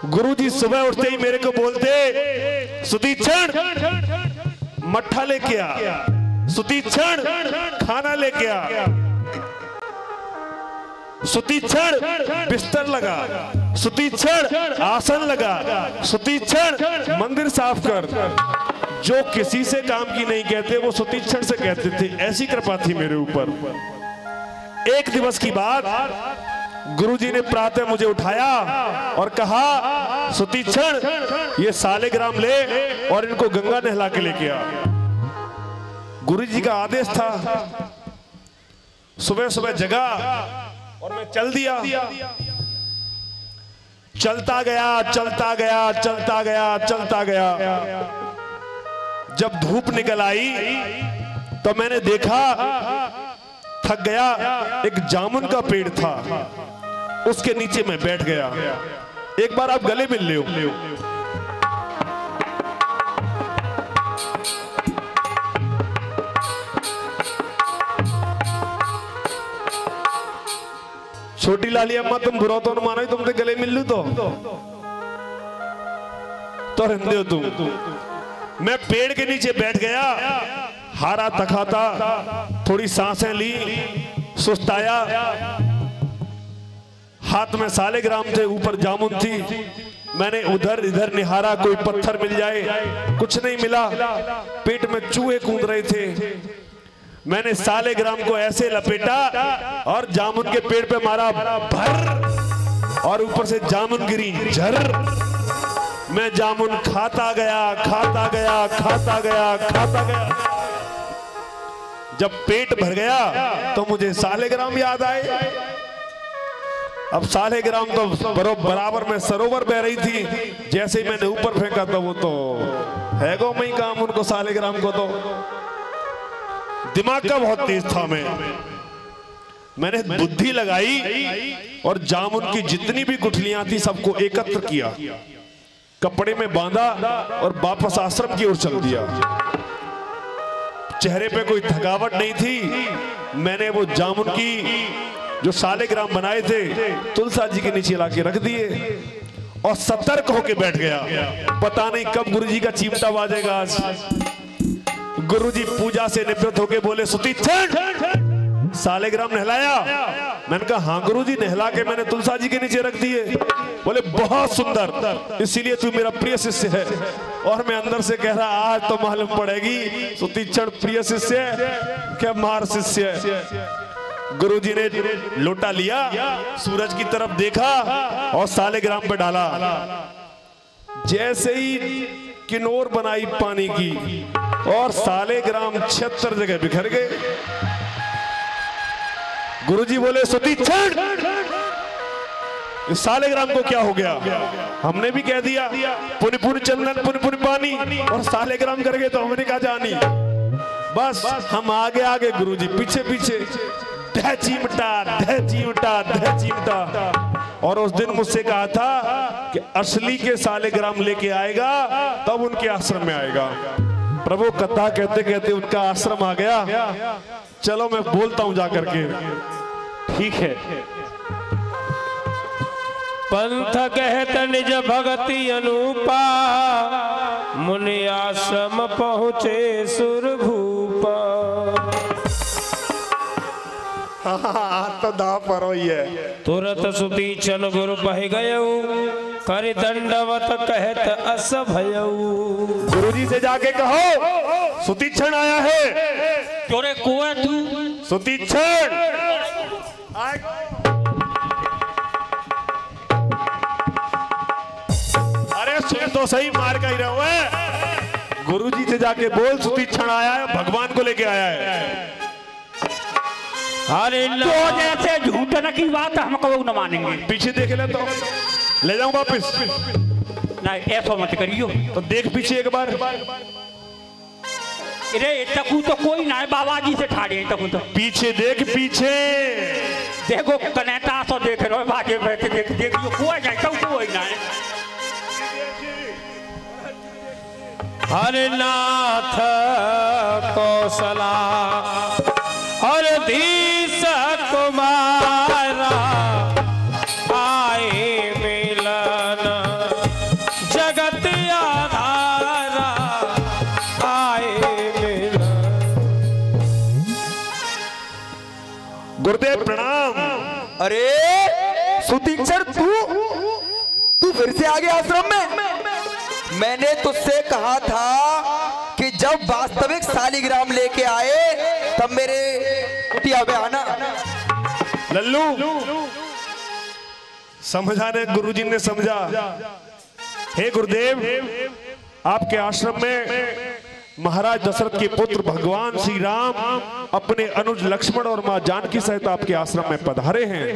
गुरुजी सुबह उठते ही मेरे को बोलते, सुतीक्षण मट्ठा लेके आ, सुतीक्षण खाना लेके आ, सुतीक्षण बिस्तर लगा, सुतीक्षण आसन लगा, सुतीक्षण मंदिर साफ कर। जो किसी से काम की नहीं कहते वो सुतीक्षण से कहते थे, ऐसी कृपा थी मेरे ऊपर। एक दिवस की बात, गुरुजी ने प्रातः मुझे उठाया और कहा, सुतीक्षण ये सालेग्राम ले और इनको गंगा नहला के लेके आ। गुरुजी का आदेश था। सुबह सुबह जगा और मैं चल दिया। चलता गया, चलता गया, चलता गया, चलता गया। जब धूप निकल आई तो मैंने देखा, थक गया, एक जामुन का पेड़ था, उसके नीचे मैं बैठ गया। एक बार आप गले मिल लो। छोटी लाली अम्मा तुम बुरा तो न मानो, तुमसे गले मिल लू तो रहने हो तुम। मैं पेड़ के नीचे बैठ गया, हारा थका था, थोड़ी सांसें ली, सुस्ताया। हाथ में सालेग्राम थे, ऊपर जामुन थी। मैंने उधर इधर निहारा, कोई पत्थर मिल जाए, कुछ नहीं मिला। पेट में चूहे कूद रहे थे। मैंने सालेग्राम को ऐसे लपेटा और जामुन के पेड़ पे मारा भर, और ऊपर से जामुन गिरी झर। मैं जामुन खाता गया, खाता गया, खाता गया, खाता गया। जब पेट भर गया तो मुझे सालेग्राम याद आए। अब सालेग्राम तो बराबर में सरोवर बह रही थी। जैसे ही मैंने ऊपर फेंका तो वो तो है गो मई काम उनको सालेग्राम को। तो दिमाग का बहुत तेज था मैंने बुद्धि लगाई और जामुन की जितनी भी गुठलियां थी सबको एकत्र किया, कपड़े में बांधा और वापस आश्रम की ओर चल दिया। चेहरे पे कोई थकावट नहीं थी। मैंने वो जामुन की जो सालेग्राम बनाए थे तुलसा जी के नीचे लाके रख दिए और सतर्क होके बैठ गया। पता नहीं कब गुरुजी का चिमटा बाजेगा। आज गुरुजी पूजा से निवृत्त होके बोले, सुतीक्षण सालेग्राम नहलाया? मैंने कहा हाँ गुरुजी, नहला के मैंने तुलसा जी के नीचे रख दिए। बोले बहुत सुंदर, इसीलिए तू मेरा प्रिय शिष्य है। और मैं अंदर से कह रहा, आज तो मालूम पड़ेगी सुतीक्षण प्रिय शिष्य है क्या मार शिष्य है। गुरुजी ने लोटा लिया, सूरज की तरफ देखा और सालेग्राम पे डाला। जैसे ही किनोर बनाई पानी की और सालेग्राम 76 जगह बिखर गए। गुरुजी बोले, सुतीक्षण इस सालेग्राम को क्या हो गया? हमने भी कह दिया पुनि पुनि चंदन पुनि पुनि पानी, और सालेग्राम कर गए तो हमने कहा जानी। बस हम आगे आगे, गुरुजी पीछे पीछे। ढह चिमटा, ढह चिमटा, ढह चिमटा। और उस दिन मुझसे कहा था कि असली के सालेग्राम लेके आएगा तब उनके आश्रम में आएगा। प्रभु कथा कहते कहते उनका आश्रम आ गया। चलो मैं बोलता हूं जाकर के।
ठीक है।
पंथ कहत निज भगति अनुपा, मुनि आश्रम पहुँचे सुरभूपा।
तो दा पर ही है।
तुरत सुतीक्षण गुरु पहि गयऊ, कर दंडवत कहत अस भयऊ।
गुरुजी से जाके कहो सुतीक्षण आया है।
चोरे कुएं तू
सुतीक्षण तो सही मार का ही रहो है। गुरुजी से जाके बोल सुतीक्षण आया है, भगवान को लेके आया है।
अरे
तो जैसे झूठन की बात हम कबू न मानेंगे।
पीछे देख ले तो ले जाऊं वापिस।
नहीं ऐसा मत करियो।
तो देख पीछे एक बार।
अरे तकू तो कोई ना है, बाबा जी से ठाड़े तकू तो।
पीछे देख पीछे।
देखो कनेटा तो देख रहे हो बाजे बैठे देख देखियो कोई जाए तो कोई ना है।
हरे नाथ कौशला और धीस कुमारा आए मिलन जगत आधारा आए मिलन।
गुरुदेव प्रणाम।
अरे सुतीक्षण तू फिर से आ गया आश्रम में। मैंने तुझसे कहा था कि जब वास्तविक शालिग्राम लेके आए तब मेरे कुटिया में आना।
लल्लू समझाने गुरुजी ने समझा। हे गुरुदेव, आपके आश्रम में महाराज दशरथ के पुत्र भगवान श्री राम अपने अनुज लक्ष्मण और मां जानकी सहित आपके आश्रम में पधारे हैं।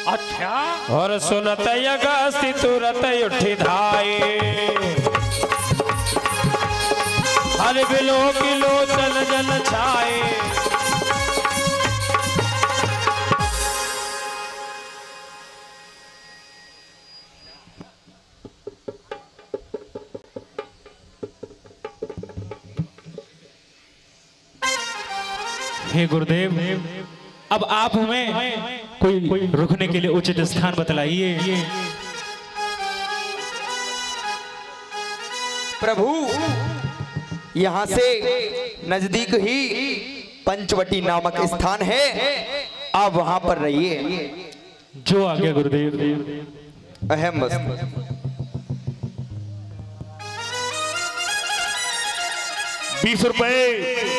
अच्छा।
और सुनत अगस्त्य तुरत उठी धाये हर बिलो की लोचन जन छाए।
हे गुरुदेव, अब आप हमें कोई रुकने के लिए उचित स्थान बतलाइए।
प्रभु, यहाँ से नजदीक ही पंचवटी नामक स्थान है, आप वहां पर रहिए।
जो आ गया गुरुदेव।
अहम बस
20 रुपए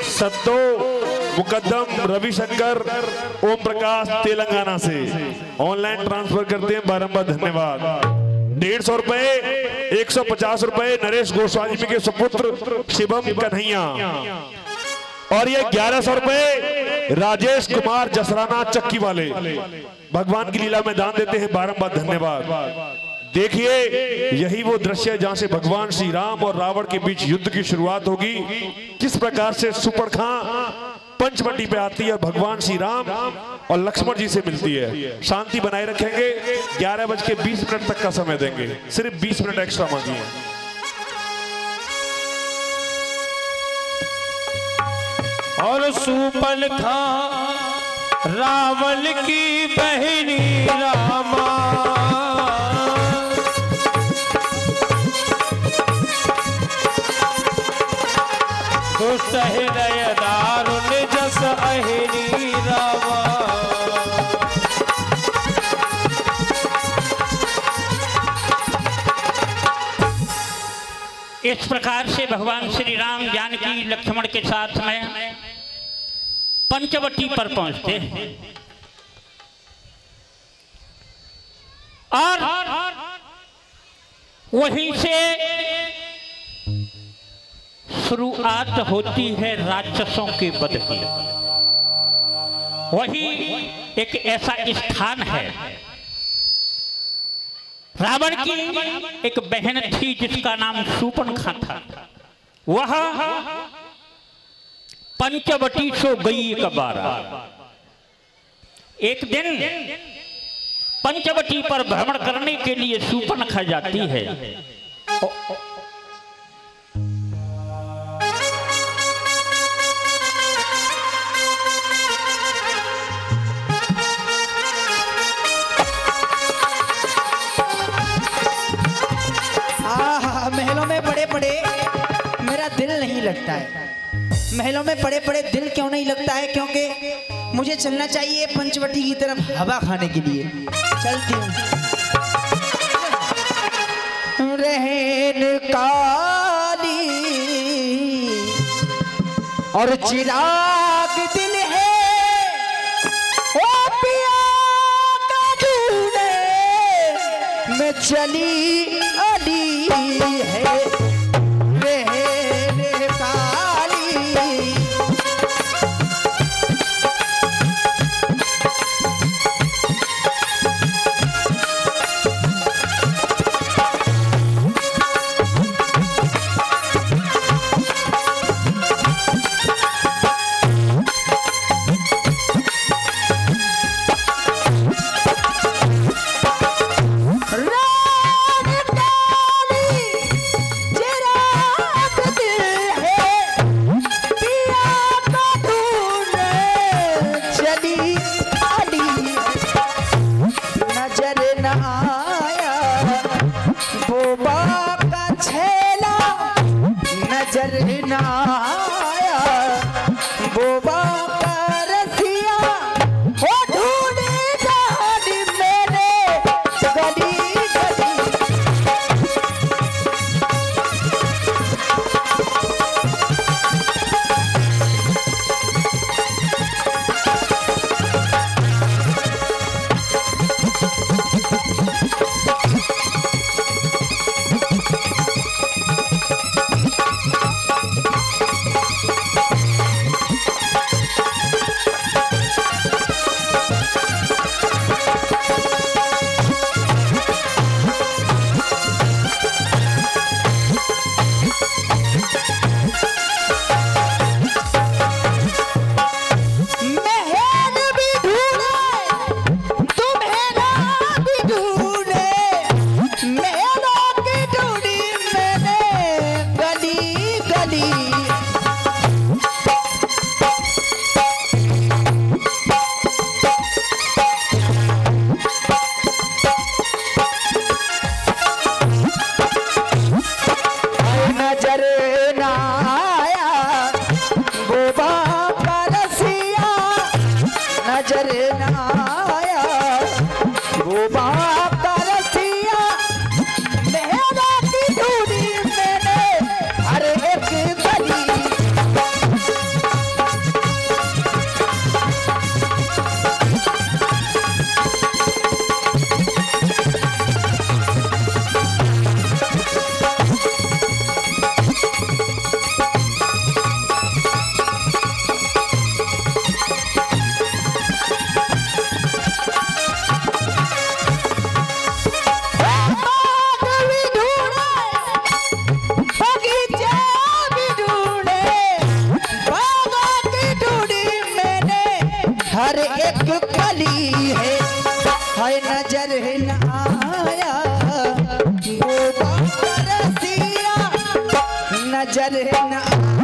सत्तो मुकद्दम रविशंकर ओम प्रकाश तेलंगाना से ऑनलाइन ट्रांसफर करते हैं, बारंबार धन्यवाद। 150 रुपए 150 रुपए नरेश गोस्वामी के सुपुत्र शिवम कन्हैया। और ये 1100 रुपए राजेश कुमार जसराना चक्की वाले भगवान की लीला में दान देते हैं, बारंबार धन्यवाद। देखिए, यही वो दृश्य है जहां से भगवान श्री राम और रावण के बीच युद्ध की शुरुआत होगी। किस प्रकार से सुपर्णखा पंचवटी पे आती है, भगवान श्री राम और लक्ष्मण जी से मिलती है। शांति बनाए रखेंगे। 11:20 तक का समय देंगे, सिर्फ 20 मिनट एक्स्ट्रा मांगिए।
और सुपर्णखा रावण की बहिनी रामा दुष्ट हृदय दारुण जस अहिनी रामा।
इस प्रकार से भगवान श्री राम जानकी लक्ष्मण के साथ में पंचवटी पर पहुंचते हैं और वहीं से शुरुआत होती है राक्षसों के वध की। वही एक ऐसा स्थान है, रावण की एक बहन थी जिसका नाम सुपर्णखा था। वह पंचवटी सो गई एक बार। एक दिन पंचवटी पर भ्रमण करने के लिए सुपर्णखा जाती है।
महलों में बड़े बड़े मेरा दिल नहीं लगता है। महलों में बड़े बड़े दिल क्यों नहीं लगता है? क्योंकि मुझे चलना चाहिए पंचवटी की तरफ हवा खाने के लिए। चलती हूँ। रहन काली और चिराग दिल है, ओ पिया का ढूंढे मैं चली अली। नजर ना आया बोबा का रसिया हो ढूंढे जानी मैंने गली गली। नजर न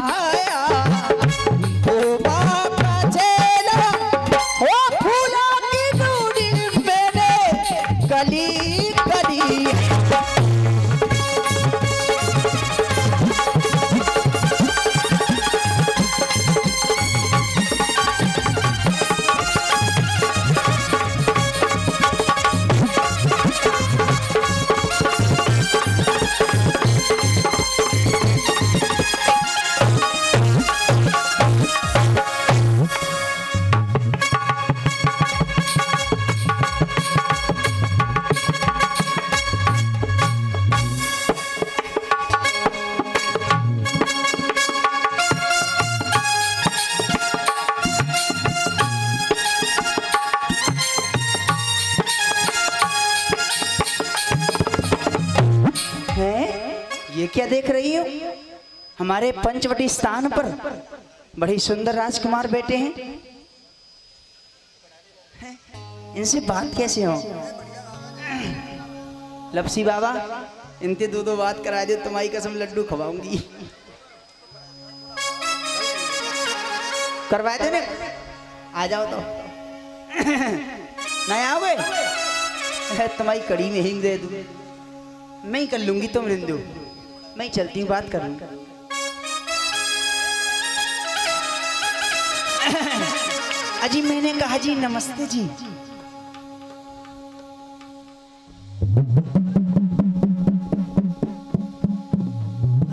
आया बोबा का चेला हो फूला की दूरी मेरे गली गली। ये क्या देख रही हो? हमारे पंचवटी स्थान पर बड़ी सुंदर राजकुमार बैठे हैं। इनसे बात कैसे हो? लपसी बाबा इनसे दो बात करा दे, तुम्हारी कसम लड्डू खवाऊंगी। करवाए थे ना, आ जाओ तो नहीं आओगे? तुम्हारी कड़ी में हिंग दे दूं, मैं ही कर लूंगी, तुम रिंदू मैं चलती हूँ, बात करूँ। अजी मैंने कहा जी नमस्ते जी।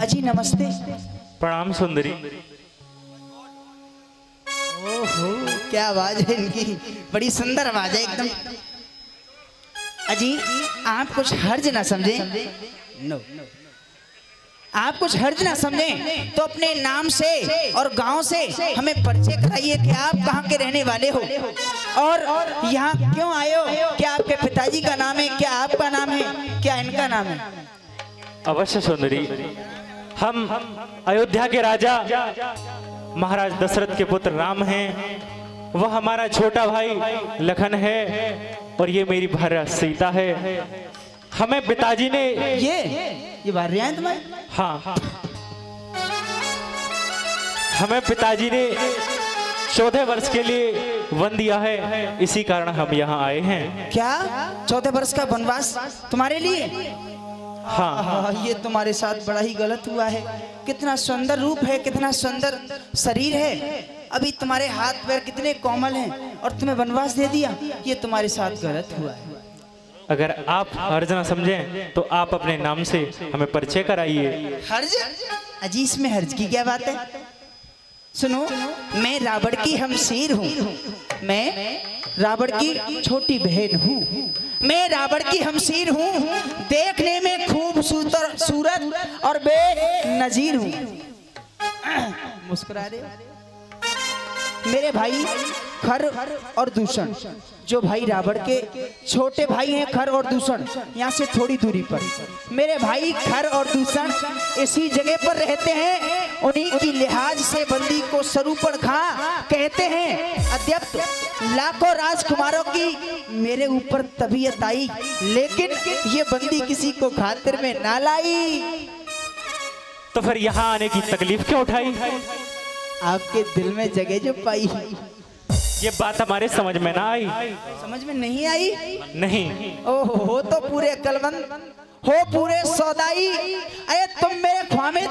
अजी नमस्ते।
प्रणाम सुंदरी।
ओहो क्या आवाज है इनकी, बड़ी सुंदर आवाज है एकदम। अजी आप कुछ हर्ज ना समझे, नो आप कुछ हर्ज ना समझे तो अपने नाम से और गांव से हमें परिचय कराइए कि आप कहाँ के रहने वाले हो और यहाँ क्यों आए हो। क्या आपके पिताजी का नाम है, क्या आपका नाम है, क्या इनका नाम है?
अवश्य सुंदरी, हम अयोध्या के राजा महाराज दशरथ के पुत्र राम हैं, वह हमारा छोटा भाई लखन है और ये मेरी भार्या सीता है। हमें पिताजी ने
ये भार्या है तुम्हारी?
हाँ, हमें पिताजी ने 14 वर्ष के लिए वन दिया है, इसी कारण हम यहाँ आए हैं।
क्या 14 वर्ष का वनवास तुम्हारे लिए?
हाँ
ये तुम्हारे साथ बड़ा ही गलत हुआ है। कितना सुंदर रूप है, कितना सुंदर शरीर है, अभी तुम्हारे हाथ पैर कितने कोमल हैं और तुम्हें वनवास दे दिया। ये तुम्हारे साथ गलत हुआ है।
अगर आप हर्ज ना समझें तो आप अपने नाम से हमें परिचय कराइए।
हर्ज? अजी इसमें हर्ज की क्या बात है? सुनो, मैं रावण की हमशीर हूँ, मैं रावण की छोटी बहन हूँ, मैं रावण की हमशीर हूँ, देखने में खूबसूरत सूरत और बेनजीर हूँ। मुस्कुरा रहे मेरे भाई खर और दूषण, जो भाई रावण के छोटे भाई हैं खर और दूषण, यहाँ से थोड़ी दूरी पर मेरे भाई खर और दूषण इसी जगह पर रहते हैं। उन्हीं की लिहाज से बंदी को सरूपण खा कहते हैं। अद्यप लाखों राजकुमारों की मेरे ऊपर तबीयत आई, लेकिन ये बंदी किसी को खातिर में ना लाई।
तो फिर यहाँ आने की तकलीफ क्यों उठाई?
आपके दिल में जगह जो पाई,
ये बात हमारे समझ में ना आई।
समझ में नहीं आई?
नहीं।
ओहो, हो तो पूरे अक्लमंद हो, पूरे सौदाई। अरे तुम मेरे ख्वामिद,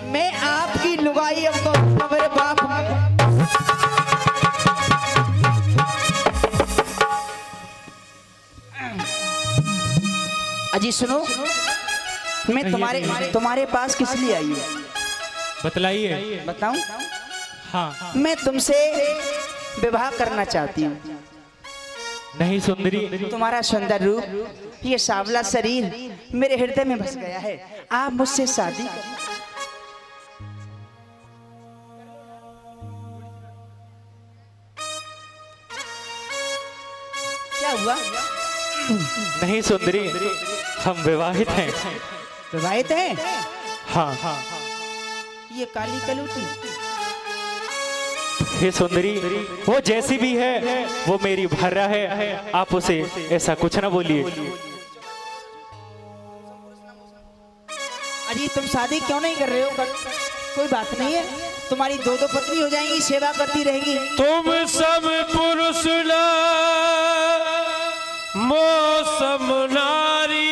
मैं आपकी लुगाई। अब तो मेरे बाप अजी सुनो, मैं तुम्हारे पास किस लिए आई हूँ
बतलाइए।
बताऊं?
हाँ।
मैं तुमसे विवाह करना चाहती हूँ।
नहीं सुंदरी,
तुम्हारा सुंदर रूप, ये सांवला शरीर मेरे हृदय में बस गया है। आप मुझसे शादी करें। क्या हुआ?
नहीं सुंदरी, हम विवाहित हैं।
विवाहित हैं?
हाँ।
ये काली कलूटी,
हे सुंदरी, वो जैसी भी है वो मेरी भर्रा है, आप उसे ऐसा कुछ ना बोलिए।
अजी तुम शादी क्यों नहीं कर रहे हो? कोई बात नहीं है, तुम्हारी दो पत्नी हो जाएंगी, सेवा करती रहेगी।
तुम सब पुरुष ना मौसम नारी,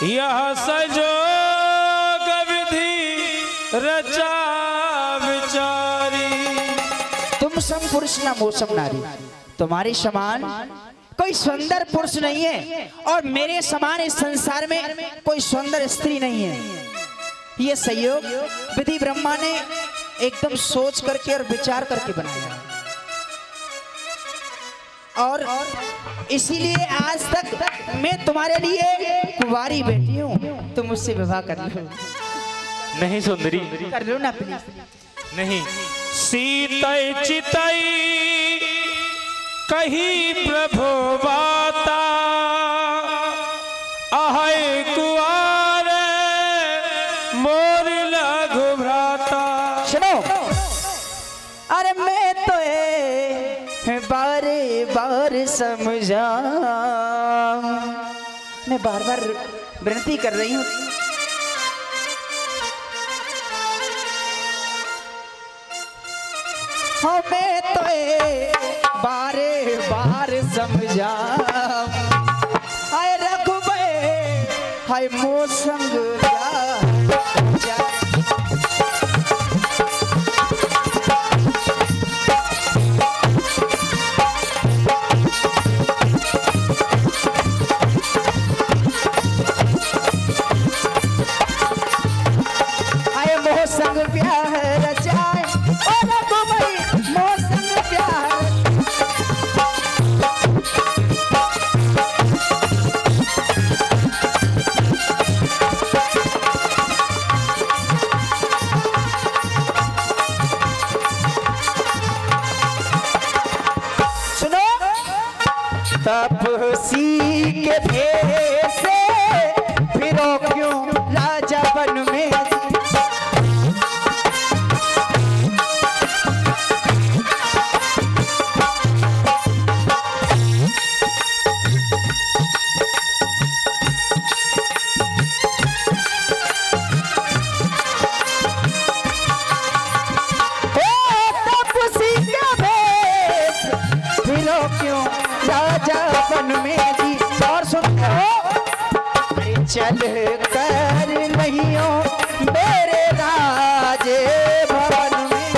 यह संजोग विधि रचा विचारी।
तुम सब पुरुष ना मौसम नारी, तुम्हारे समान कोई सुंदर पुरुष नहीं है और मेरे समान इस संसार में कोई सुंदर स्त्री नहीं है। ये संयोग विधि ब्रह्मा ने एकदम सोच करके और विचार करके बनाया है, और इसीलिए आज तक मैं तुम्हारे लिए कुंवारी बैठी हूँ। तुम मुझसे विवाह कर लो।
नहीं सुंदरी,
कर लो ना प्लीज।
नहीं।
सीतै चितै कही प्रभु बाता, अहै कुआर मोर लघु भ्राता।
सुनो, अरे मैं तो बारे बार समझा, मैं बार बार विनती कर रही हूँ। हमें तो बारे बार समझा, हाय रघुबे हाय मोसंग संग प्यार रचाए, और रघुबई मोसंग प्यार। कर नहीं हो मेरे राजे भवन में।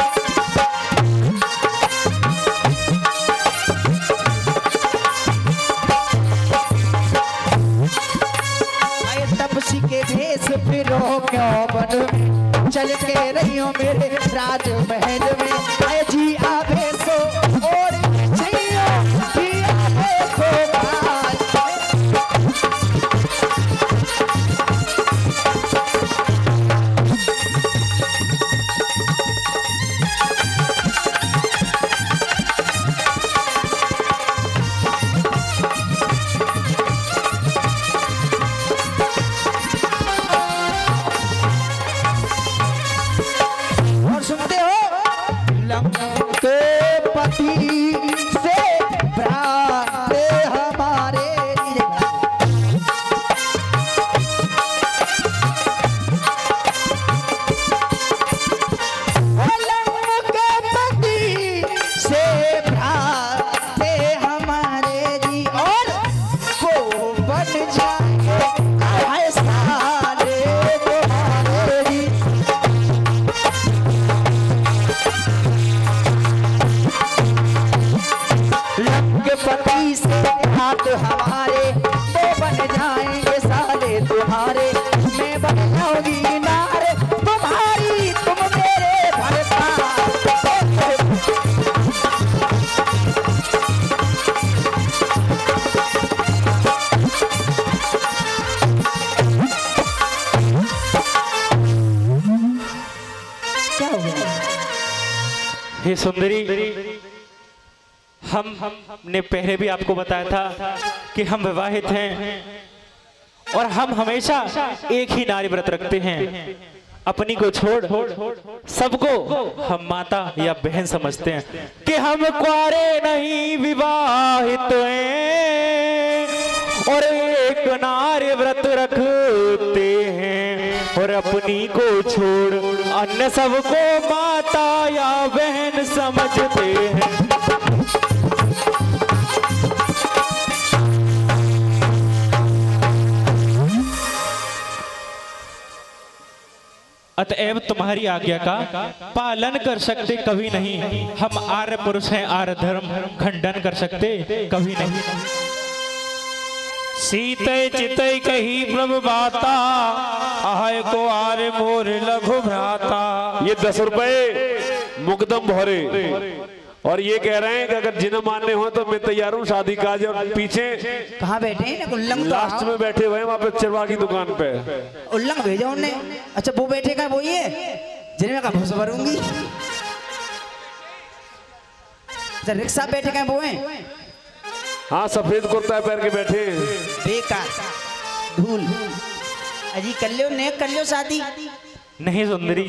आए तपसी के भेष फिरो क्यों बन में, चल के रही हो मेरे राजमहल में। आए जी आवेशो और छैयो जी आवेशो बाज। और सुनते हो के पति से भ्राते हमारे के पति से भ्राते हमारे जी और को बन जाए सारे तुम्हारे जी। के पति से हाथ हमारे वो बन जाएंगे साले तुम्हारे। मैं बन जाऊंगी नार तुम्हारी तुम मेरे भरता। क्या हो गया?
हे सुंदरी, हमने पहले भी आपको बताया था कि हम विवाहित हैं और हम हमेशा एक ही नारी व्रत रखते हैं। अपनी को छोड़ सबको हम माता या बहन समझते हैं कि हम कुआरे नहीं विवाहित हैं और एक नारी व्रत रखते हैं और अपनी को छोड़ अन्य सबको माता या बहन समझते हैं। अतएव तुम्हारी आज्ञा का पालन कर सकते कभी नहीं। हम आर्य पुरुष हैं, आर्य धर्म खंडन कर सकते कभी नहीं।
सीते चितई कही प्रभु बाता, आय को आर्य मोर लघु भ्राता।
ये 10 रुपए मुकदम भोरे और ये कह रहे हैं कि अगर जिन्हें मानने हो तो मैं तैयार हूँ शादी काज। और पीछे
कहाँ बैठे हैं? उल्लंघ
लास्ट में बैठे हुए हैं वहाँ पे चिरवा की दुकान पे।
उल्लंघ भेजा उनने। अच्छा वो बैठे का वो ही है जिन्हें मैं कहा भरूंगी। अच्छा रिक्शा बैठे का वो है?
हाँ सफेद कुर्ता पहन के बैठे हैं।
बेकार धूल। अजी कर लो ने कर लो शादी।
नहीं सुंदरी,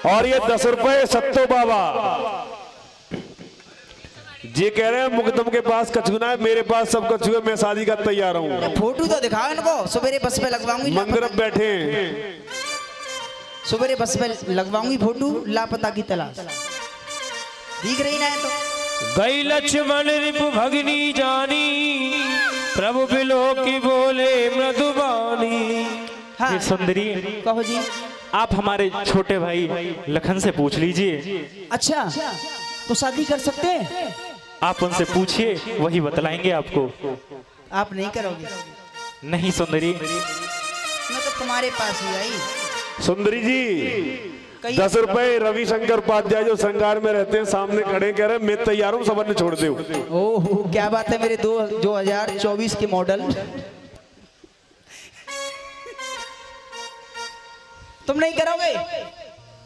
और ये 10 रुपए सत्तो बाबा जी कह रहे हैं मुकदम के पास कछुना है, मेरे पास सब कछुए, मैं शादी का तैयार हूँ।
फोटो तो दिखाओ इनको, सवेरे बस पे लगवाऊंगी।
मंदिर में बैठे हैं,
सवेरे बस पे लगवाऊंगी फोटो। लापता की तलाश दिख रही ना है तो।
गई लक्ष्मण रिपु भगनी जानी, प्रभु बिलो की बोले मृदुबानी।
हाँ
हे सुंदरी,
कहो जी।
आप हमारे छोटे भाई लखन से पूछ लीजिए।
अच्छा तो शादी कर सकते हैं?
आप उनसे पूछिए, वही बतलाएंगे आपको।
आप नहीं करोगे?
नहीं सुंदरी,
मैं तो तुम्हारे पास ही आई।
सुंदरी जी 10 रुपए रविशंकर उपाध्याय जो श्रृंगार में रहते हैं सामने खड़े कह रहे हैं मैं तैयार हूँ, सबने छोड़ दो।
ओह क्या बात है मेरे 2024 के मॉडल। तुम नहीं करोगे?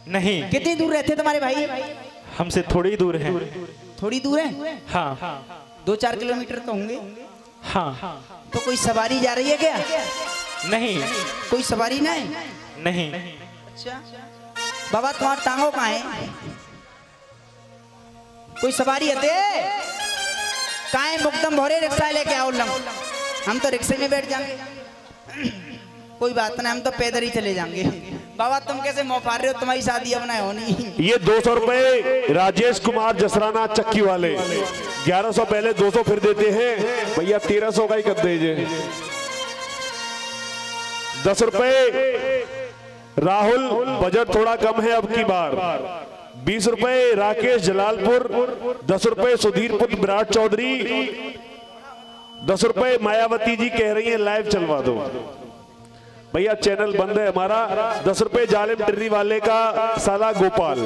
नहीं।
कितनी दूर रहते तुम्हारे भाई?
हमसे थोड़ी दूर है।
थोड़ी दूर है?
हाँ
2-4 किलोमीटर तो होंगे।
हाँ।
तो कोई सवारी जा रही है क्या?
नहीं।
कोई सवारी ना है?
नहीं।
अच्छा बाबा तुम्हारा टांगों कहाँ है? कोई सवारी है? कहाँ है? मुकदम भोरे रिक्शा लेके आओ। हम तो रिक्शे में बैठ जाएंगे। कोई बात नहीं, हम तो पैदल ही चले जाएंगे। बाबा तुम कैसे मोफार रहे हो? तुम्हारी शादी अब ना होनी।
ये 200 रुपए राजेश कुमार जसराना चक्की वाले 1100 पहले 200 फिर देते हैं भैया, 1300 का ही कर दीजिए। 10 रुपए राहुल, बजट थोड़ा कम है अब की बार। 20 रुपए राकेश जलालपुर, 10 रुपए सुधीर पुत्र विराट चौधरी, 10 रुपए मायावती जी कह रही हैं लाइव चलवा दो भैया, चैनल बंद है हमारा। 10 रुपए जालिम टिर्री वाले का साला गोपाल।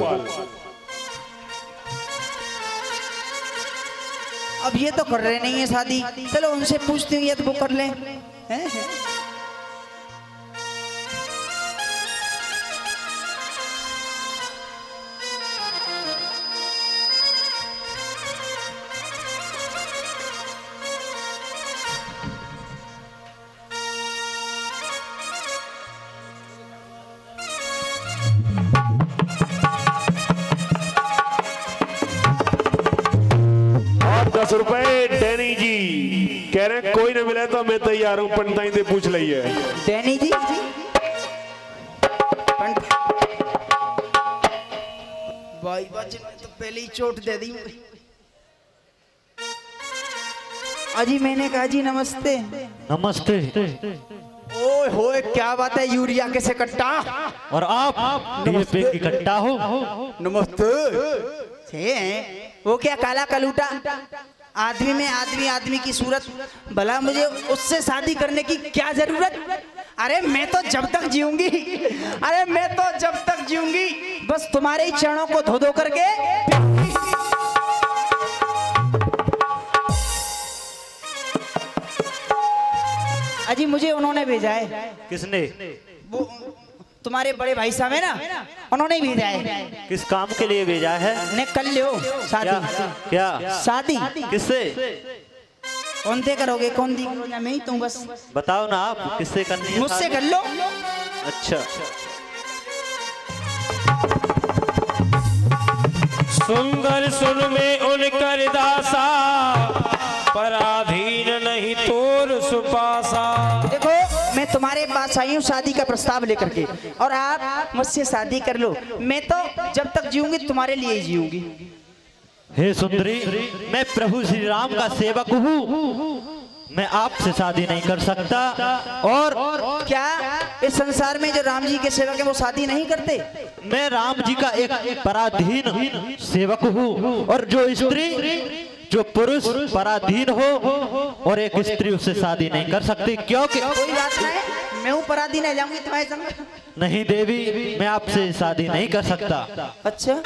अब ये तो कर रहे नहीं है शादी, चलो उनसे पूछती हूँ, ये तो वो कर लें। हैं?
₹10 डैनी जी कह रहे हैं कोई ना मिले तो मैं तैयार हूं, पंडिताई से पूछ लिया है।
डैनी जी भाई बच्चे ने तो पहले ही चोट दे दी। अजी मैंने कहा जी नमस्ते।
नमस्ते।
ओए होए क्या बात है, यूरिया कैसे कट्टा
और आप डीएपी की कट्टा हो।
नमस्ते। वो क्या काला कलूटा आदमी में आदमी की सूरत, भला मुझे उससे शादी करने की क्या जरूरत। अरे मैं तो जब तक जीऊंगी, अरे मैं तो जब तक जीऊंगी बस तुम्हारे ही चरणों को धो धो करके। अजी मुझे उन्होंने भेजा है।
किसने?
वो तुम्हारे बड़े भाई साहब है ना, उन्होंने ही भेजा है।
किस काम के लिए भेजा है?
ने कर लो शादी।
क्या
शादी
किससे?
कौन से करोगे, कौन दी मैं ही तुम, बस
बताओ ना आप किससे करनी है?
मुझसे कर लो।
अच्छा।
सुंदर सुन में उनकर दासा, पराधीन नहीं तोर सुपासा।
देखो मैं तुम्हारे पास आई हूँ शादी का प्रस्ताव लेकर के, और आप मुझसे शादी कर लो। मैं तो जब तक जीऊंगी तुम्हारे लिए ही जीऊंगी।
हे सुंदरी, मैं प्रभु श्री राम का सेवक हूँ, मैं आपसे शादी नहीं कर सकता। और
क्या इस संसार में जो राम जी के सेवक है वो शादी नहीं करते?
मैं राम जी का एक पराधीन सेवक हूँ, और जो स्त्री जो पुरुष पराधीन हो और एक स्त्री उससे शादी नहीं कर सकती, क्योंकि
कोई बात नहीं, मैं हूँ पराधीन है, जाऊंगी तुम्हारे संग।
नहीं देवी, मैं आपसे शादी नहीं कर सकता।
अच्छा,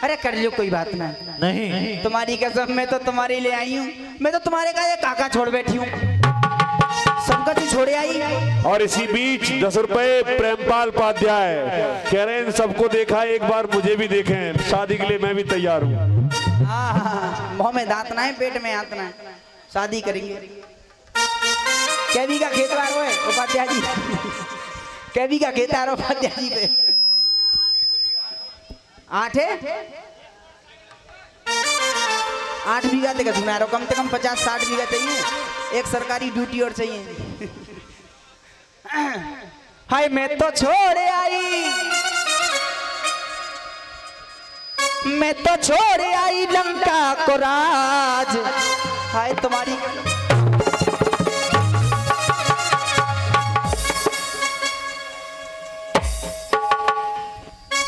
अरे कर लो, कोई बात
नहीं।
तुम्हारी कसम, मैं तो तुम्हारे लिए आई हूँ। मैं तो तुम्हारे का ये काका छोड़ बैठी हूँ, सबका तू छोड़े आई।
और इसी बीच 10 रुपए प्रेमपाल उपाध्याय कह रहे हैं सबको देखा, एक बार मुझे भी देखें, शादी के लिए मैं भी तैयार हूँ।
मुंह में दांत ना है, पेट में हाथ ना है, शादी करेंगे। कैवी का खेतवार हो उपाध्याय जी, कैवी का खेतवार उपाध्याय जी पे 8 बीघा तक तुम्हारा, कम से कम 50-60 बीघा चाहिए, एक सरकारी ड्यूटी और चाहिए। हाय मैं तो छोड़ आई, मैं तो छोड़ आई लंका को राज। हाय तुम्हारी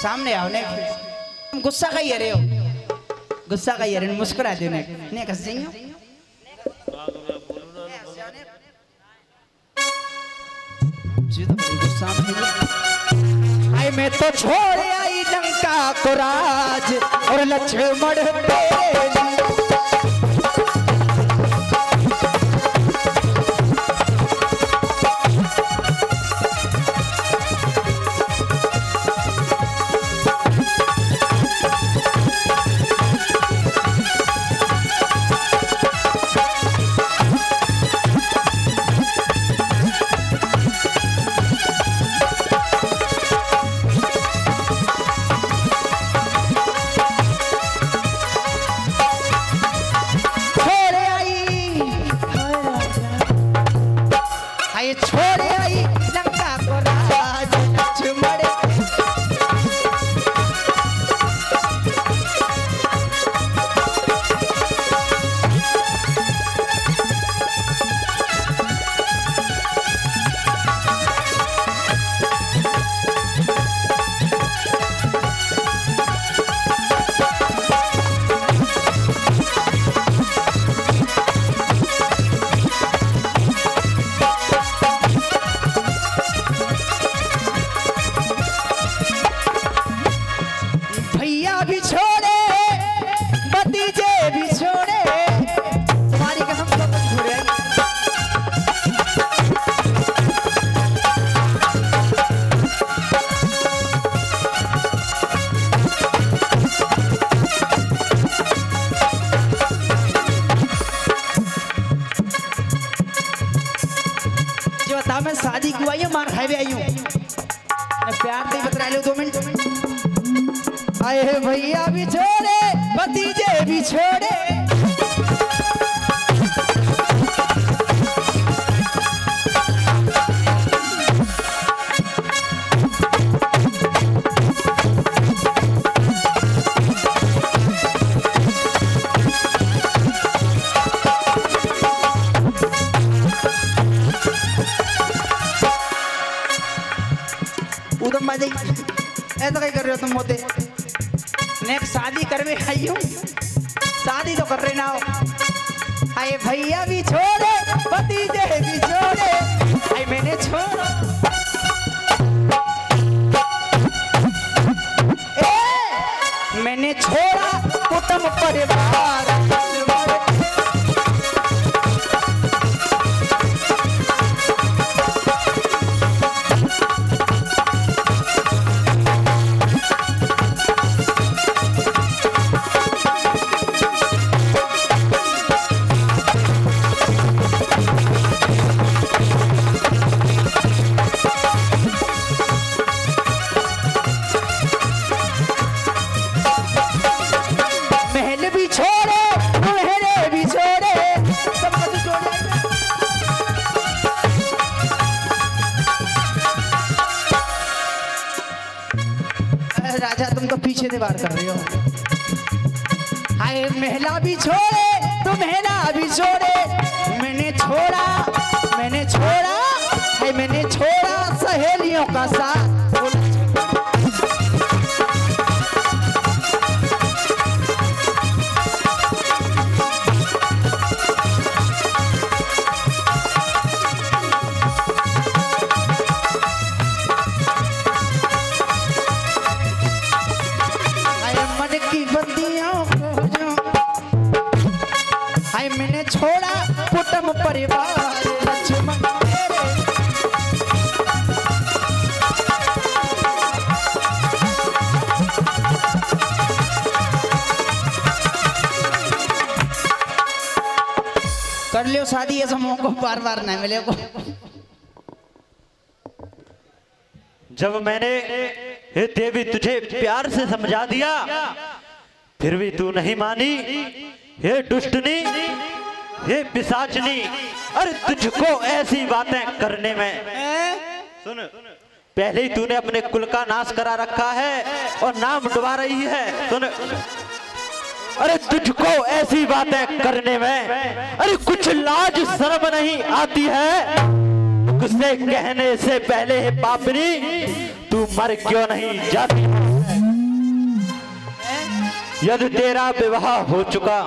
सामने आओ ने, गुस्सा का ही रहे हो, गुस्सा का ही रहे, मुस्कुरा दो ने कस जाइयो। हाय मैं तो छोड़ आई लंका को राज, और लक्ष्मण तेरे बता मैं शादी क्यों आई हूँ, मार खाए भी आई हूँ। मैं प्यार दे बता लो 2 मिनट। आए भैया भी छोड़े, भतीजे भी छोड़े, उधम बाजी ऐसा कहीं कर रहे हो तुम मोते। नेक्स्ट शादी करवे आई हूँ, शादी तो कर रहे ना हो। आए भैया भी छोड़े, भतीजे भी छोड़े, आए मैंने छोड़ा, मैंने छोड़ा कुटुंब परिवार। राजा तुम तो पीछे से वार कर रहे हो। हाय महिला भी छोड़े, तुम महिला भी छोड़े, मैंने छोड़ा, मैंने छोड़ा, हाय मैंने छोड़ा सहेलियों का साथ। मैंने छोड़ा कुटुंब परिवार लक्ष्मण तेरे। कर लियो शादी, ऐसा मौका बार बार नहीं मिले को।
जब मैंने हे देवी तुझे प्यार से समझा दिया फिर भी तू नहीं मानी, हे दुष्टनी, हे पिशाचनी, अरे तुझको ऐसी बातें करने में सुन, पहले ही तूने अपने कुल का नाश करा रखा है और नाम डुबा रही है। सुन, अरे तुझको ऐसी बातें करने में अरे कुछ लाज शर्म नहीं आती है? गुस्से कहने से पहले हे पापनी तू मर क्यों नहीं जाती? यदि तेरा विवाह हो चुका,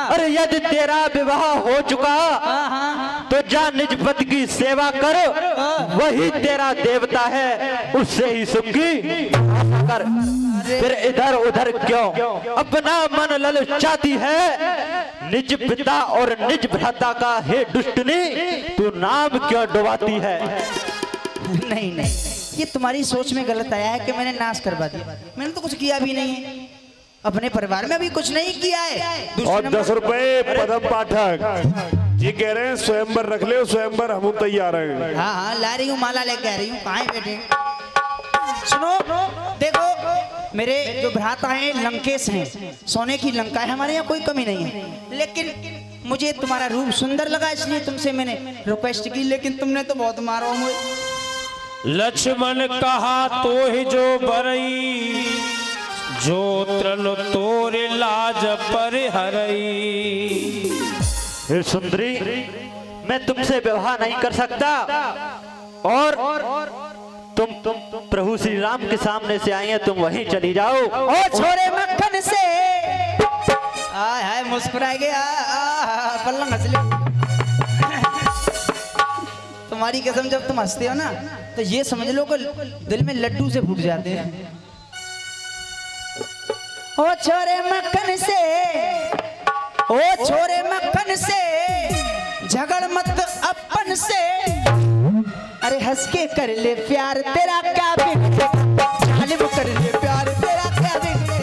अरे यदि तेरा विवाह हो चुका तो जा निज पति की सेवा कर, वही तेरा देवता है, उससे ही सुख की कर। फिर इधर उधर क्यों अपना मन ललचाती है? निज पिता और निज भ्राता का हे दुष्टनी तू नाम क्यों डुबाती है?
नहीं नहीं, ये तुम्हारी सोच में गलत आया है कि मैंने नाश करवा दिया। मैंने तो कुछ किया भी नहीं है, अपने परिवार में अभी कुछ नहीं किया है।
और 10 रुपए पदम पाठक जी कह रहे हैं स्वयंवर रख ले, स्वयंवर हम तैयार हैं।
हाँ हाँ ला रही हूँ, माला लेके आ रही हूँ। कहाँ बैठे? सुनो देखो, मेरे जो भ्राता हैं लंकेश हैं, सोने की लंका है, हमारे यहाँ कोई कमी नहीं है, लेकिन मुझे तुम्हारा रूप सुंदर लगा इसलिए तुमसे मैंने रिक्वेस्ट की, लेकिन तुमने तो बहुत मारो मुझे।
लक्ष्मण कहा तो ही जो बरई, जो तृण तोरे लाज पर हरई।
हे सुंदरी, मैं तुमसे विवाह नहीं कर सकता और तुम प्रभु श्री राम के सामने से आई हैं, तुम वहीं चली जाओ।
ओ छोरे मक्खन से आय हाय मुस्कुरा गया पल्लंग हंस ले। तुम्हारी कसम, जब तुम हंसते हो ना तो ये समझ लो कि दिल में लड्डू से फूट जाते हैं। ओ छोरे मक्खन से, ओ छोरे मक्खन से झगड़ मत अपन से, अरे हंस के कर ले प्यार तेरा क्या बिगड़े, जालिम कर ले प्यार तेरा क्या बिगड़े।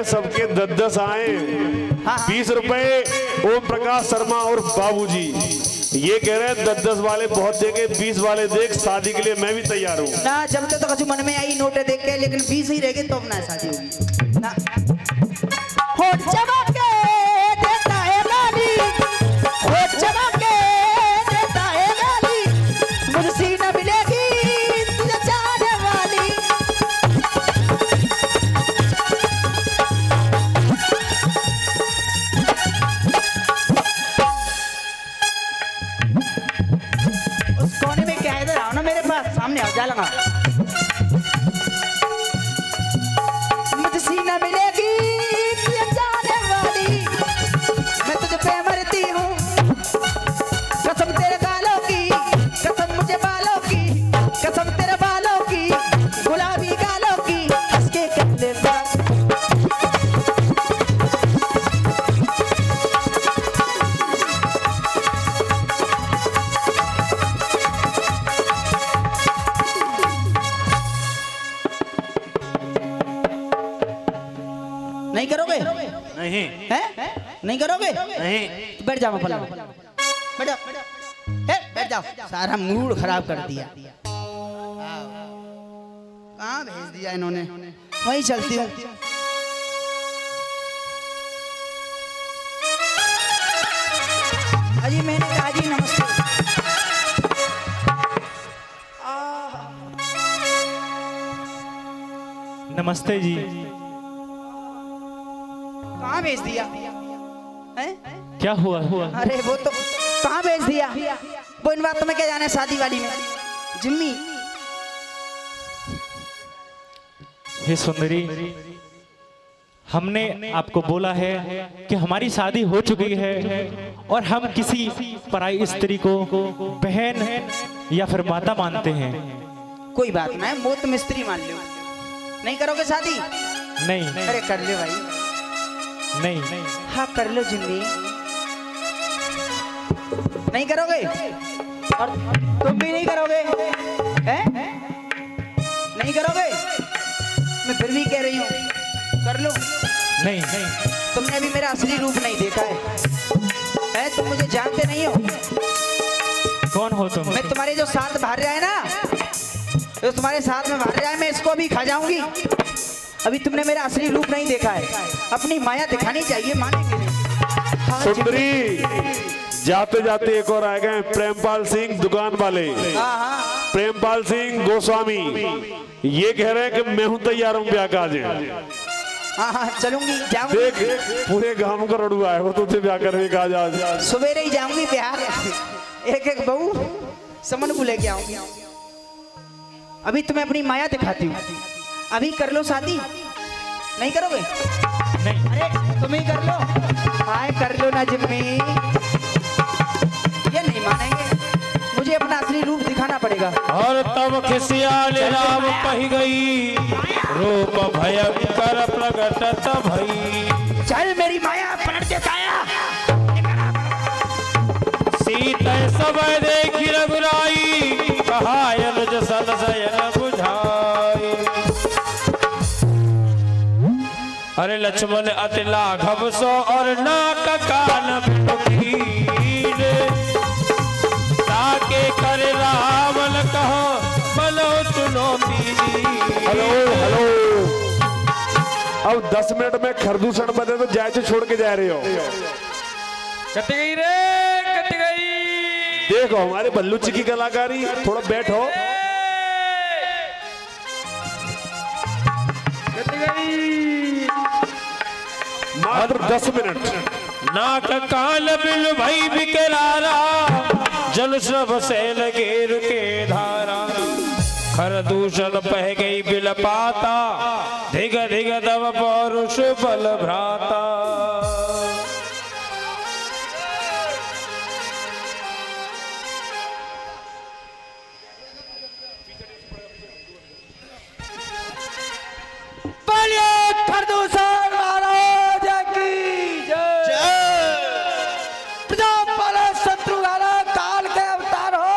हैं सबके 10-10 आए। 20 रुपए ओम प्रकाश शर्मा और बाबूजी ये कह रहे हैं 10-10 वाले बहुत देंगे, 20 वाले देख, शादी के लिए मैं भी तैयार हूँ
ना। जब तक तो कुछ मन में आई नोट देख के, लेकिन 20 ही रहेगी तो अपना शादी होगी ना। होठ चबा के देता है गाली, होठ चबा के देता है गाली, मुझसे न मिलेगी तुझे चाहने वाली। उस कोने में क्या है, इधर आओ ना मेरे पास, सामने आओ, जा लगा। मुझसे न मिलेगी तुझे जाने वाली, मैं तुझे पे मरती हूँ, कसम तेरे गालों की, कसम मुझे बालों की, कसम तेरे बालों की, गुलाबी गालों की, इसके कत्ले पर। नहीं करोगे?
नहीं
हैं? नहीं करोगे?
नहीं।
तो बैठ जाओ, बैठ जाओ, बैठ जाओ। सारा मूड खराब कर दिया। कहाँ भेज दिया इन्होंने? वहीं चलती हूँ। अजी मैंने कहा जी नमस्ते।
नमस्ते जी।
कहाँ भेज दिया? हैं?
क्या हुआ?
अरे वो तो कहाँ भेज दिया? वो इन बातों में क्या जाना है, शादी वाली में। जिम्मी
हे सुंदरी, हमने आपको बोला है कि हमारी शादी हो चुकी है और हम किसी पराई स्त्री को बहन या फिर माता मानते हैं।
कोई बात नहीं, वो तुम स्त्री मान लो। नहीं करोगे शादी?
नहीं।
अरे कर लो भाई।
नहीं।
हाँ कर लो जिम्मी। नहीं करोगे? और तुम भी नहीं करोगे? हैं? नहीं करोगे? मैं फिर भी कह रही हूँ कर लो।
नहीं।
तुमने अभी मेरा असली रूप नहीं देखा है? तुम मुझे जानते नहीं हो।
कौन हो तुम?
मैं तुम्हारे जो साथ बाहर रहा है ना, जो तुम्हारे साथ में बाहर रहा है, मैं इसको भी खा जाऊंगी। अभी तुमने मेरा असली रूप नहीं देखा है। अपनी माया दिखानी चाहिए, मानेंगे नहीं।
सुंदरी जाते जाते एक और आए गए, प्रेमपाल सिंह दुकान वाले। प्रेमपाल सिंह गोस्वामी ये कह रहे हैं कि मैं हूं तैयार हूं ब्याह का।
हाँ चलूंगी, जाऊंगी।
देख पूरे गांव का रड़ुआ है वो, तुझे ब्याह करने का आज
सवेरे ही जाऊंगी बिहार। एक बहू समन को लेके आऊंगी। अभी तुम्हें अपनी माया दिखाती हूँ। अभी कर लो शादी। नहीं करोगे?
नहीं।
अरे तुम ही कर लो। हाय कर लो ना जिम्मी। ये नहीं मानेंगे, मुझे अपना असली रूप दिखाना पड़ेगा।
और तब खिसियाल राम कही गई, रूप भयंकर प्रगटत भई।
चल मेरी माया पलट के काया।
सीता सब देखी रघुराई, कहा अनुज सन शयन बुझाई। अरे लक्ष्मण अति लाघव सो और नाक कान बिनुखीर, ताके कर रावण कहो बलो चुनौती।
हेलो अब 10 मिनट में खरदूषण बने तो जायचे छोड़ के जा रहे हो।
कट गई रे, कट गई।
देखो हमारे बल्लू जी की कलाकारी। थोड़ा बैठो।
कट गई।
मात्र 10 मिनट।
नाक काल बिल भई बिकरारा, जल श्रभ से लगे रुके धारा। खरदूषण पह गई बिल पाता, धिग धिग दव पौरुष बल भ्राता।
खरदूषण महाराज की जय। प्रजापाल शत्रुघ्न काल के अवतार हो।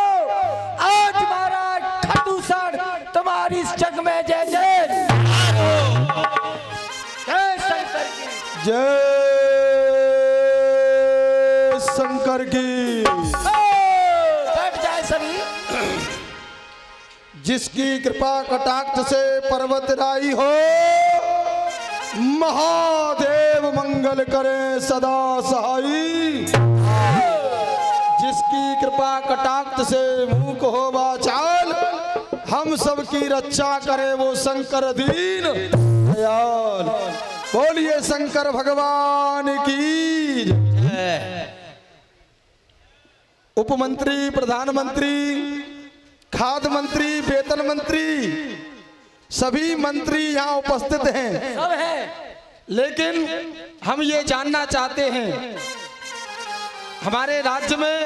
आज महाराज खरदूषण तुम्हारी इस जग में जय जय। जय शंकर
जय शंकर की।
बैठ जाए सभी।
जिसकी कृपा कटाक्ष से पर्वत राई हो, महादेव मंगल करे सदा सहाई। जिसकी कृपा कटाक्ष से मूक हो वाचाल, हम सबकी रक्षा करे वो शंकर दीन दयाल। बोलिए शंकर भगवान की जय। उपमंत्री, प्रधानमंत्री, खाद्य मंत्री, वेतन मंत्री, सभी मंत्री यहाँ उपस्थित हैं।
सब है।
लेकिन हम ये जानना चाहते हैं, हमारे राज्य में,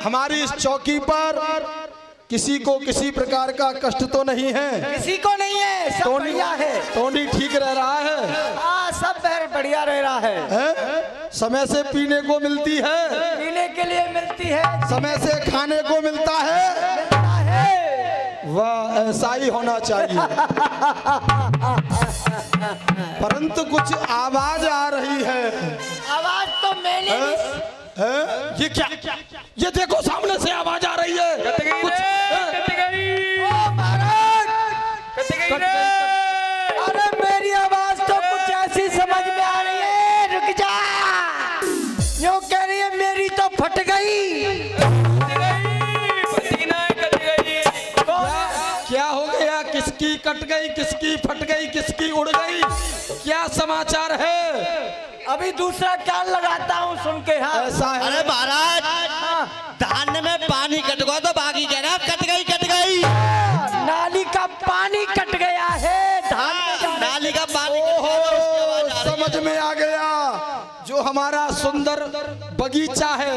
हमारी इस चौकी पर किसी को किसी प्रकार का कष्ट तो नहीं है?
किसी को नहीं है, सब बढ़िया है।
टोनी ठीक रह रहा है?
हाँ, सब बढ़िया रह रहा है।
समय से पीने को मिलती है?
पीने के लिए मिलती है।
समय से खाने को मिलता है?
मिलता है।
वाह, ऐसा ही होना चाहिए। परंतु कुछ आवाज आ रही है।
आवाज तो मैंने
ये क्या? ये देखो सामने से आवाज आ रही है।
अरे मेरी आवाज तो कुछ ऐसी समझ में आ रही है। रुक जा। यूं कह रही है मेरी तो फट गई।
क्या हो गया? किसकी कट गई, किसकी फट गई, किसकी उड़ गई? क्या समाचार है?
अभी दूसरा कान लगाता हूँ सुन के। हाँ,
ऐसा है।
अरे महाराज, धान में पानी कट गया तो बाकी जनाब कट गई।
नाली का पानी कट गया है। धान में
नाली का पानी
समझ में आ गया। जो हमारा सुंदर बगीचा है,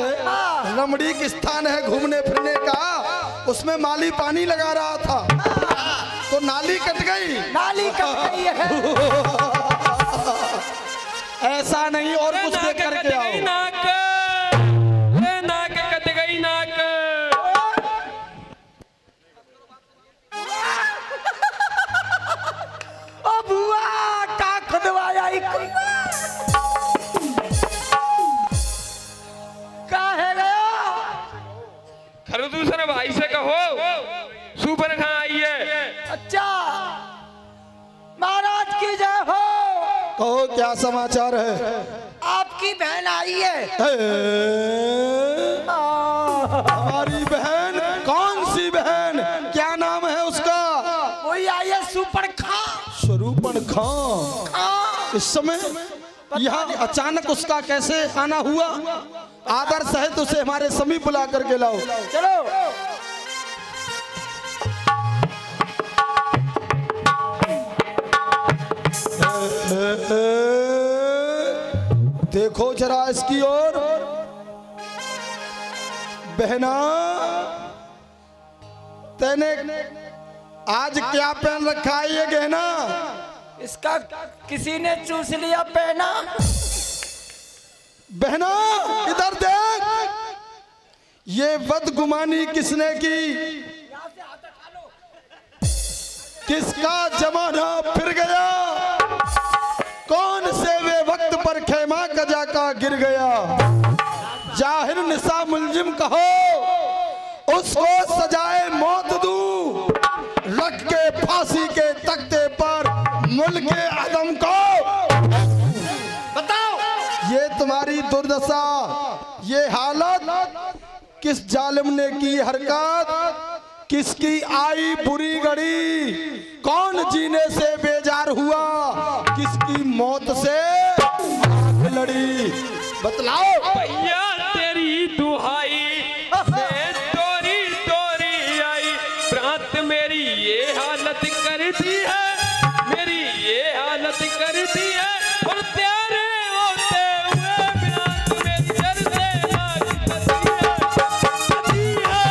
रमणीक स्थान है घूमने फिरने का, उसमें माली पानी लगा रहा था तो नाली कट गई।
नाली कट गई है।
ऐसा नहीं, और कुछ देख करके आओ।
नाक कट गई, नाक।
ओ बुआ का खुदवाया का है गया।
खरदूसर भाई से कहो सुपर कहाँ आई है।
अच्छा, महाराज की जय हो।
कहो क्या समाचार है?
आपकी बहन आई है।
हमारी बहन? कौन सी बहन? क्या नाम है उसका?
वही आई है सुपर खां।
स्वरूपन खां। इस समय यहाँ अचानक उसका कैसे आना हुआ? आदर सहित उसे हमारे समीप बुला करके लाओ।
चलो।
देखो जरा इसकी ओर। बहना, तैने आज क्या पहन रखा है ये गहना?
इसका किसी ने चूस लिया पहना।
बहना इधर देख। ये बदगुमानी किसने की? किसका जमाना फिर गया? कौन से वे वक्त पर खेमा गजा का गिर गया? जाहिर निसा मुलजिम कहो, उसको सजाए मौत दूं, रख के फांसी के तख्ते पर मुल्क आदम को।
बताओ,
ये तुम्हारी दुर्दशा, ये हालत किस जालिम ने की हरकत? किसकी आई बुरी घड़ी? कौन जीने से बेजार हुआ? किसकी मौत से आंख लड़ी? बतलाओ।
भैया तेरी दुहाई से तोरी तोरी आई, प्रांत मेरी ये हालत कर दी है, मेरी ये हालत कर दी है। और प्यारे होते हुए प्रांत मेरी जर से नाक कटी है।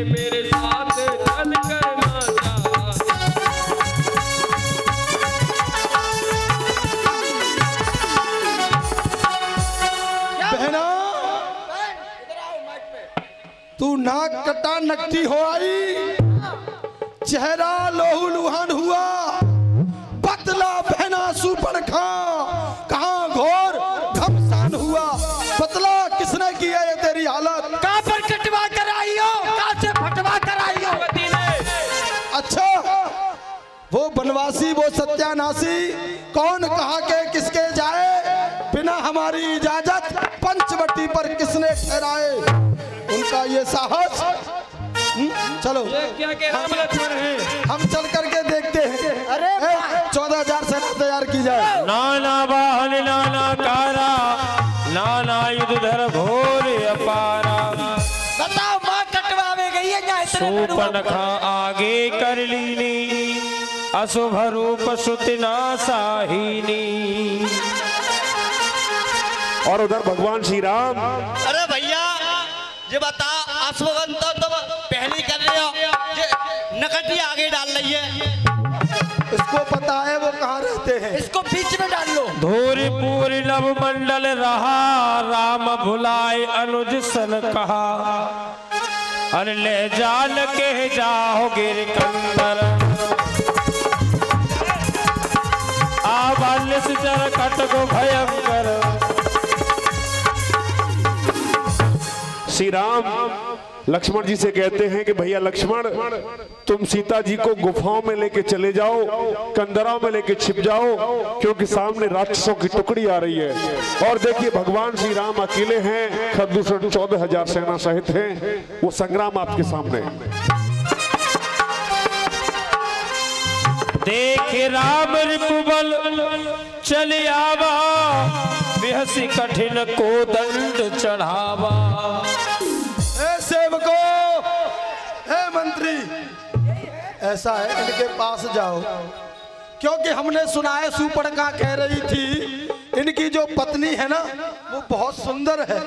मेरे साथ चल कर ना जा।
बहना तू नाक कटा नकटी हो आई, चेहरा लोहू लुहान हुआ, बदला बहना सुपड़ खा, कहाँ घोर घमसान हुआ। बदला किसने किया ये तेरी हालत?
कहाँ पर कटवा कर आई हो, कहाँ से फटवा कर आई हो?
अच्छा वो बनवासी वो सत्यानाशी कौन कहा के किसके जाए, बिना हमारी इजाजत पंचवटी पर किसने ठहराए उनका ये साहस? चलो
क्या के राम लक्ष्मण है?
हम चल करके देखते हैं। अरे 14,000 सेना तैयार की जाए।
नाना बाहल नाना कारा, नाना युद्ध धर घोर अपारा।
बताओ माँ कटवावे गई है या इतने
सूपनखा आगे कर लीनी, अशुभ रूप सुतना साहिनी।
और उधर भगवान श्री राम।
अरे भैया ये बता, अश्वगंध तो पहली कर रहे हो, ये नकटी आगे डाल रही है।
इसको पता है वो कहाँ रहते हैं,
इसको बीच में डाल लो।
धूरी पूरी नव मंडल रहा, राम भुलाए अनुज सन कहा। अरे ले जाल के जाओ गिर कंदर, आवाल से जर कट को भयंकर।
श्री राम लक्ष्मण जी से कहते हैं कि भैया लक्ष्मण तुम सीता जी को गुफाओं में लेके चले जाओ, कंदराओं में लेके छिप जाओ, क्योंकि सामने राक्षसों की टुकड़ी आ रही है। और देखिए भगवान श्री राम अकेले हैं, खरदूषण 14,000 सेना सहित हैं। वो संग्राम आपके सामने।
देख राम रिपुबल चले आवा, बेहसी कठिन को दंड चढ़ावा।
सेवको, हे मंत्री, ऐसा है इनके पास जाओ, क्योंकि हमने सुना है सुपर्णखा कह रही थी इनकी जो पत्नी है ना वो बहुत सुंदर है,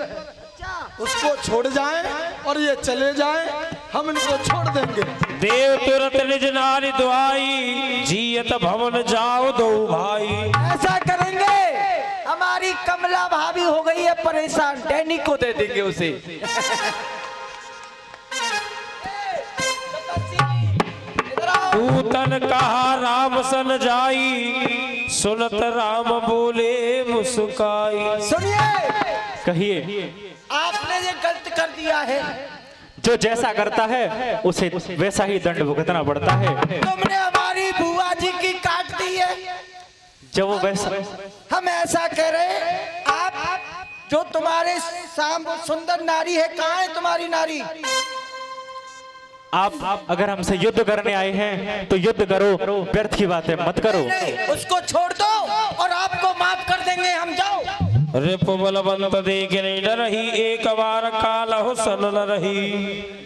उसको छोड़ जाएं और ये चले जाएं, हम इनको छोड़ देंगे।
देव तुरंत निज नारी दुआई, जियत भवन जाओ दो भाई।
ऐसा करेंगे, हमारी कमला भाभी हो गई है परेशान, डैनी को दे देंगे उसे।
पूतन कहा राम सन जाई, सुनत राम बोले मुस्काई।
सुनिए,
कहिए।
आपने ये गलत कर दिया है।
जो जैसा करता है उसे वैसा ही दंड भुगतना पड़ता है।
तुमने हमारी बुआ जी की काट दी है।
जब वो वैसा,
हम ऐसा कह रहे हैं, आप जो तुम्हारे सामने सुंदर नारी है, कहाँ है तुम्हारी नारी?
आप अगर हमसे युद्ध करने आए हैं तो युद्ध करो, व्यर्थ की बातें मत करो।
नहीं, उसको छोड़ दो और आपको माफ कर देंगे, हम जाओ।
रिपुबल बंत देख नहीं डरही, एक बार काल हो सन न रही।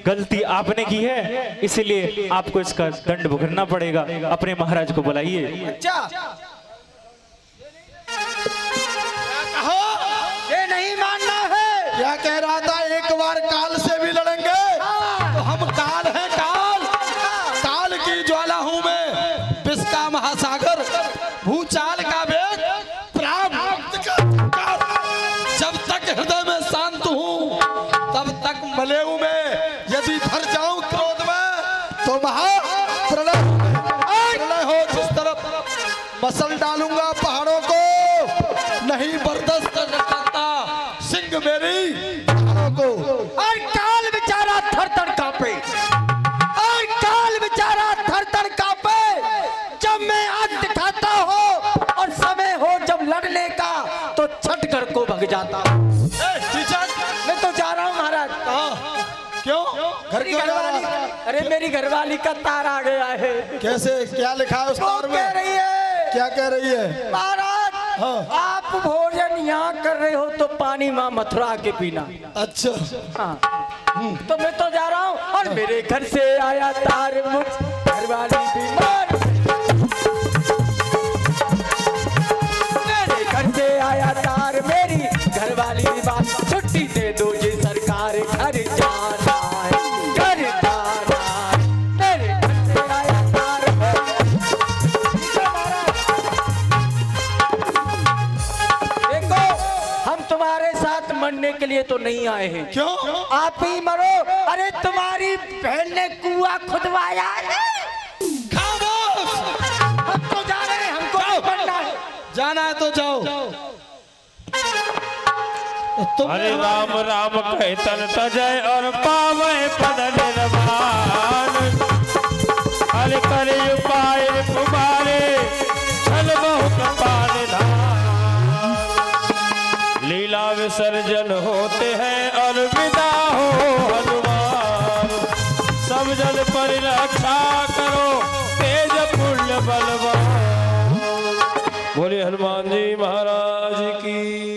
गलती आपने की है, इसलिए आपको इसका दंड भुगतना पड़ेगा। अपने महाराज को बुलाइए।
अच्छा, ये नहीं मानना है।
क्या कह रहा था? एक बार काल से भी लड़ेंगे। तो हम काल हैं, काल, काल की ज्वाला हूं मैं, विष का महासागर, भूचाल का वेग, प्राप्त का काल। जब तक हृदय में शांत हूं तब तक मलेऊ में यदि भर जाऊं क्रोध में तो महाप्रलय हो जिस तरफ मसल डालूंगा पहाड़ों को, नहीं बर्दाश्त कर सकता सिंह मेरी पहाड़ों को।
और काल बेचारा थर-थर कांपे, और काल बेचारा थर-थर कांपे। जब मैं आग दिखाता हो और समय हो जब लड़ने का, तो छट कर को भग जाता हूँ। मैं तो जा रहा हूँ महाराज।
क्यों? घर क्यों जा रहा है?
अरे मेरी घरवाली का तार आ गया है।
कैसे? क्या लिखा है उस तार में?
कह रही है,
क्या कह रही है?
महाराज, आप भोजन यहाँ कर रहे हो तो पानी माँ मथुरा के पीना।
अच्छा,
हाँ। तो मैं तो जा रहा हूँ, और मेरे घर से आया तार, मुझ घरवाली बीमार। मेरे घर से आया तार, मेरी घरवाली बीमार। छुट्टी दे दो ये सरकार, घर जाना है, घर जाना
लिए तो नहीं आए हैं।
क्यों?
आप ही मरो। अरे तुम्हारी बहन ने कुआं खुदवाया है।
खामोश!
हम तो जा रहे हैं, हमको नहीं पढ़ना है।
जाना है तो जाओ।
हरे राम राम कहतन तजय और पावे पद निर्वाण। हरे करे उपाय कुमारे छल बहुत पाल धाम। लीला विसर्जन होते हैं और विदा हो हनुमान। सब जन परिरक्षा करो तेज पुण्य बलवान। बोले हनुमान जी महाराज की।